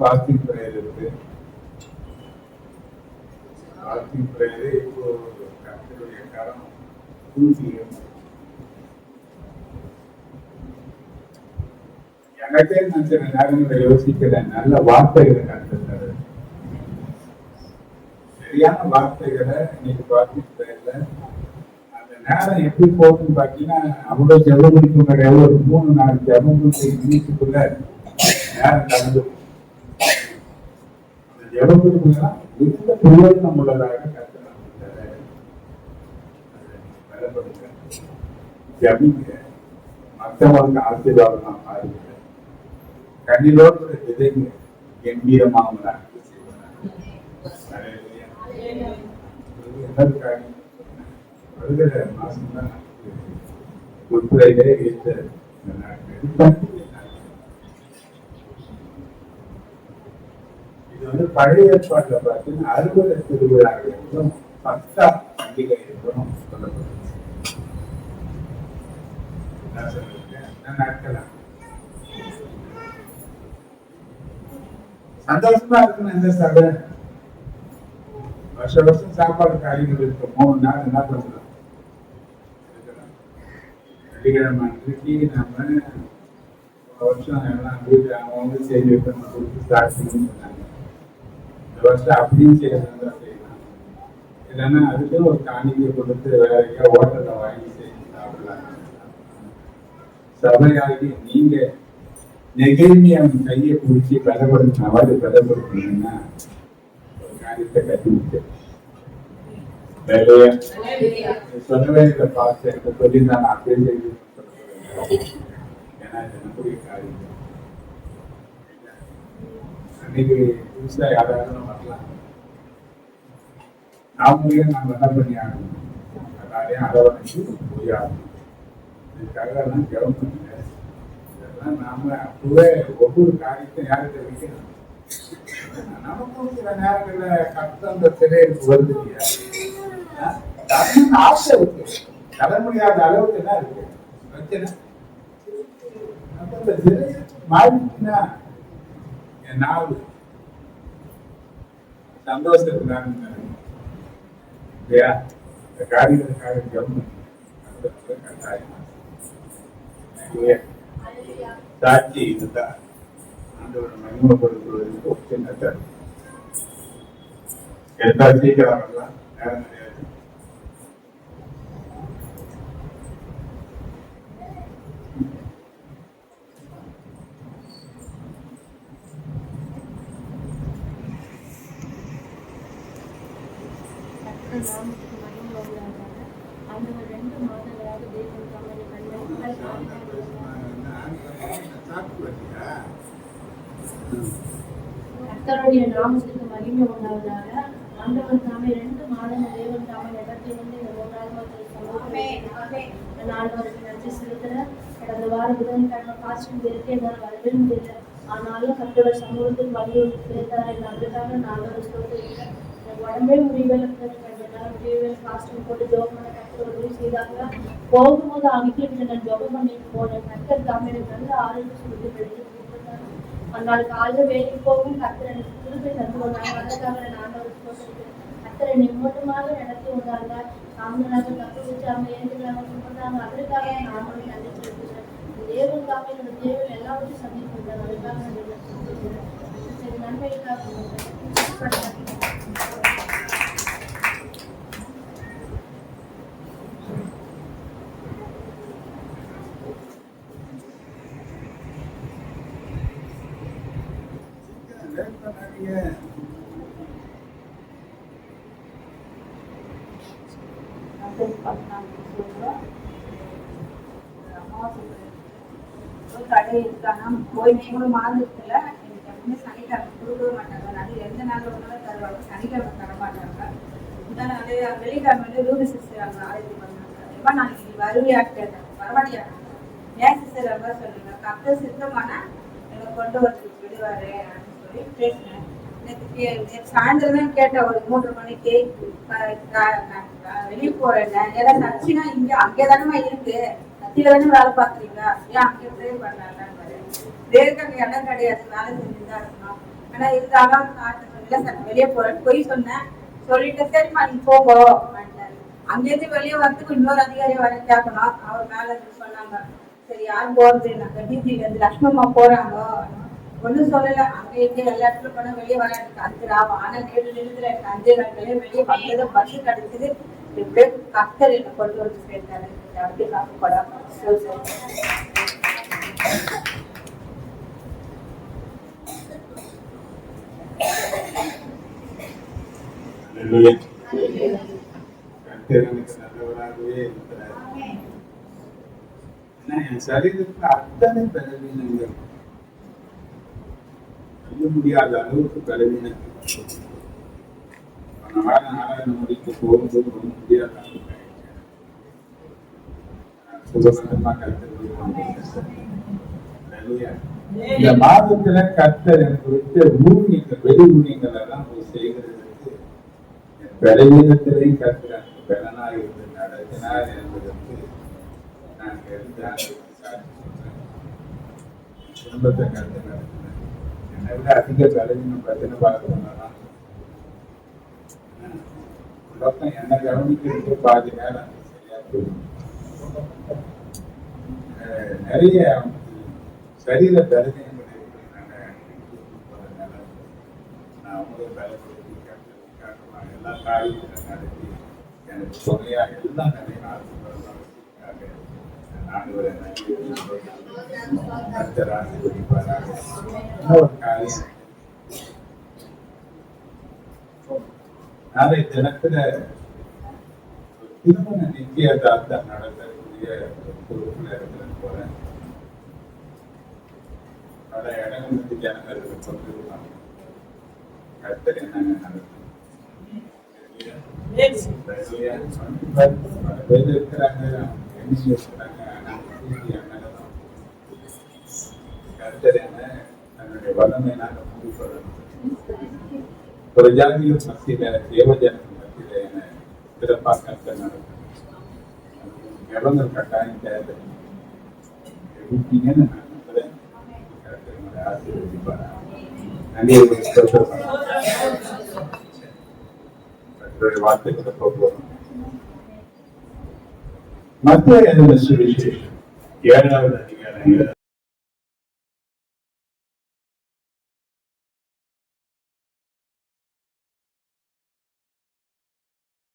பாஸ்டிங் பிரேயர் இருக்கு. பாஸ்டிங் பிரேயர் இப்போ கர்த்தருடைய கரம் எனக்கே நான் சில நேரங்களை யோசிக்கிறேன். நல்ல வார்த்தைகளை கற்றுத்தரு, சரியான வார்த்தைகளை இன்னைக்கு பாஸ்டிங் பிரேயர்ல நேரம் எப்படி போகுதுன்னு பாத்தீங்கன்னா அவ்வளவு ஜபம் முடிக்கும் கிடையாது. ஒரு 3-4 ஜபம் மினிட்டுக்குள்ள நேரம் கலந்து அந்த ஜபம் முடிக்கலாம் எந்த பிரயோஜனம் உள்ளதாக ஜபிங்க. மற்றவங்களுக்கு ஆசீர்வாதமா பாருங்க. கண்ணிலோடு விதைங்க. கம்பீரமாக வருகிற மாசம்தான் உட்புறையிலே இருந்த இது வந்து பழைய ஏற்பாட்டுல பார்த்தீங்கன்னா அறுவடை திருவிழா என்றும் 10ஆம் பண்டிகை என்றும் சொல்லப்படுது. நாட்களா சந்தோஷமா இருக்கணும். எந்த சபை வருஷம் வருஷம் சாப்பாடு காய்கறி இருக்கு. 3 நாள் என்ன பண்றோம்? வெள்ளிக்கிழமை அன்றைக்கு நம்ம வருஷம் எல்லாம் வீட்டு அவங்க செய்தி கொடுத்து ஸ்டார்ட் பண்ணி சொன்னாங்க. இந்த வருஷம் அப்படியும் செய்யறதா செய்யலாம். இல்லைன்னா அதுக்கு ஒரு காணிக்கை கொடுத்து வேற எங்கேயா ஹோட்டல்ல வாங்கி செஞ்சு சாப்பிடலாம். சபையாகி நீங்க நெகழ்மையான கையை பிடிச்சி பலப்படுத்தினாவது பலப்படுத்தினீங்கன்னா காரியத்தை கட்டிவிட்டு சொல்லவே இல்லை. பார்த்து எனக்கு சொல்லி நான் அப்படியே செய்து ஏன்னா என்னுடைய காரியம் அன்னைக்கு புதுசா யாராவது வரலாம். நாமளையும் நாம் என்ன பண்ணி ஆகணும், எல்லாரையும் அரவணைச்சு போய் ஆகணும். இதுக்காக நான் ஜெபம் பண்ணேன். இதெல்லாம் நாம அப்பவே ஒவ்வொரு காரியத்தையும் யாருக்கு வைக்கணும். நமக்கும் சில நேரங்கள்ல கஷ்டம் அந்த சிலைக்கு வருது இல்லையா? ஆசை இருக்கு, தர முடியாத அளவுக்கு என்ன இருக்கு பிரச்சனை. மாறிச்சுன்னா என் நாவு சந்தோஷத்துக்காக இல்லையா? இந்த காரியங்களுக்காக கவனம் கட்டாயம். சாட்சி இதுதான் ஆண்டவரை மகிமைப்படுத்துவதற்கு ஒரு சின்ன சாட்சி. எல்லா சீக்கிரம் வரலாம், நேரம் கிடையாது. நாமத்துக்கு மகிமை உண்டாவதாக. ஆண்டவர் 2 மாதங்களாக தேவன் தம்மை கர்த்தருடைய நாமத்துக்கு மகிமை உண்டாவதாக. ஆண்டவர் தாமே 2 மாதங்கள் தேவன் தாமே இடத்திலிருந்து இந்த 3வது மாதத்தில் சமூகத்தில் ஆண்டவருக்கு நன்றி செலுத்துகிறேன். கடந்த வார புதன்கிழமை பாஸ்டிங் இருக்கு, என்னால் வரவே முடியல. ஆனாலும் கர்த்தரோட சமூகத்தில் வலியுறுத்தி பேசுகிறார். அதுக்காக நான் ஆண்டவர் சொல்லியிருக்கேன். எனக்கு உடம்பே முடியவேலை, முடியவே பாஸ்டிங் போட்டு ஜோபம் பண்ண கர்த்தர் உதவி செய்தாங்க. போகும்போது அங்கிட்டு நான் ஜோபம் பண்ணிட்டு போனேன். கர்த்தர் தாமே எனக்கு நல்ல ஆரோக்கியம் சொல்லி வெளியே கொடுத்துருந்தாங்க. அந்நாள் காலையில் வேலைக்கு போகும் கர்த்தர் எனக்கு திருப்பி தந்து வந்தாங்க. அதுக்காக நான் ஆண்டவர் சொல்லியிருக்கேன். கர்த்தர் என்னை மூட்டமாக நடத்தி வந்தாங்க. அவங்க தப்பு வச்சு அவங்க ஏற்றுக்கிறாங்க சொல்றாங்க. அதற்காக நான் ஆண்டவரை நன்றி செலுத்துகிறேன். தேவன் தாமே என்னோட தேவன் எல்லாவற்றையும் சந்திக்கிறாங்க. அதுக்காக நான் செலுத்துகிறேன். சரி, நன்மைக்காக கடை இருக்கானா போய் கூட மாதத்துல எனக்கு எப்பவுமே சனிக்கிழமை கொடுக்கவே மாட்டாங்க. அது எந்த நாள் ஒன்றாலும் தருவாங்க, சனிக்கிழமை தர மாட்டாங்க. நிறைய வெள்ளிக்கிழமை ரூபி சிஸ்டர் அவங்க ஆரோக்கியம் பண்ணாங்க. எப்ப நான் இன்னைக்கு வருவியான்னு கேட்டேன். வரமாட்டியா? ஏன் சிஸ்டர் ரொம்ப சொல்லுங்க, கர்த்தர் சித்தமானா என்னை கொண்டு வந்து விடுவாரு அப்படின்னு சொல்லி பேசினேன். நேற்று சாயந்தரம் தான் கேட்டேன். ஒரு 3 மணிக்கு வெளியே போறேன். ஏன்னா சர்ச்சினா இங்க அங்கேதானமா இருக்கு, சர்ச்சில தானே வேலை பாக்குறீங்களா, ஏன் அங்கே ப்ரே பண்ணலான்னு. வேருக்கு அங்கே இடம் கிடையாது, வேலை செஞ்சுதான் இருக்கணும். ஆனா இருந்தாலும் இல்லை சார் வெளியே போறேன்னு போய் சொன்னேன். சொல்லிட்டு சரிம்மா நீ போகோ அப்படின்ட்டாரு. அங்கேருந்து வெளியே வரதுக்கு இன்னொரு அதிகாரி வர கேட்கணும். அவர் மேல சொன்னாங்க. சரி யாரும் போறது, நாங்க டிஜில இருந்து லட்சுமம்மா போறாங்க. ஒன்றும் சொல்லலை. அங்கே இங்கே எல்லா இடத்துல போனா வெளியே வர எனக்கு 5 ராவம். ஆனா கேட்டு நிறுத்துல எனக்கு 5 நாள் வெளியே வந்தது பஸ் கிடைச்சது. இப்படியே கர்த்தர் என்னை கொண்டு வந்து சேர்த்தாரு. அப்படி காக்கப்படாம நல்லவராகவே இருக்கிறார். என் சரீரத்துல அத்தனை பலவீனங்கள், சொல்ல முடியாத அளவுக்கு பலவீனங்கள். ஆராதனை முடிக்க போகும்போது ரொம்ப முடியாத அளவுக்கு சுகபந்தமா இந்த மாதத்துல கர்த்தர் எனக்கு விட்ட ஊழியங்கள், வெளி ஊழியங்கள் எல்லாம் போய் செய்கிறதுக்கு பலவீனத்திலையும் கர்த்தர் எனக்கு பலனா இருந்து நடத்தினார் என்பதற்கு நான் குடும்பத்தை கருத்து நடத்தினேன். என்னை விட அதிக பலவீனம் பிரச்சனை பார்க்கணும்னா உலகம் என்ன கவனிக்கிறது பாதி நேரம் சரியா போயிடும். நிறைய சரீர பலவீனங்கள் இருக்கிறதுனால நான் அவங்களே பலப்படுத்தி எல்லா காரியங்களும் நடத்தி எனக்கு துணையா எல்லாம் நிறைய ஆசைப்படுறாங்க. ஆண்டவரை கர்த்தர் ஆசீர்வதிப்பாராக. இன்னொரு காரியம், நாளை தினத்துல திருமண நிச்சயதார்த்தம் நடத்தக்கூடிய பொறுப்புல இருக்கிறது போல பல இடங்களுக்கு ஜனங்களுக்கு சொல்லிருக்காங்க. கர்த்தர் என்னங்க நடக்கும். பல பேர் இருக்கிறாங்க, கர்த்தர் என்ன தன்னுடைய வல்லமை நாங்க முடிப்படணும். ஒரு ஜாதிகள் மத்தியில, தேவஜனங்கள் மத்தியில என்ன சிறப்பாக கர்த்தர் நடக்கும். கவர்னர் கட்டாயம் தேவை இருக்கீங்கன்னு நான் நம்புறேன். கர்த்தர் ஆசீர்வதிப்பாரா. நன்றி வார்த்தைகளை போக்குவரத்து மத்திய சுவிசேஷம் 7வது அதிகாரம்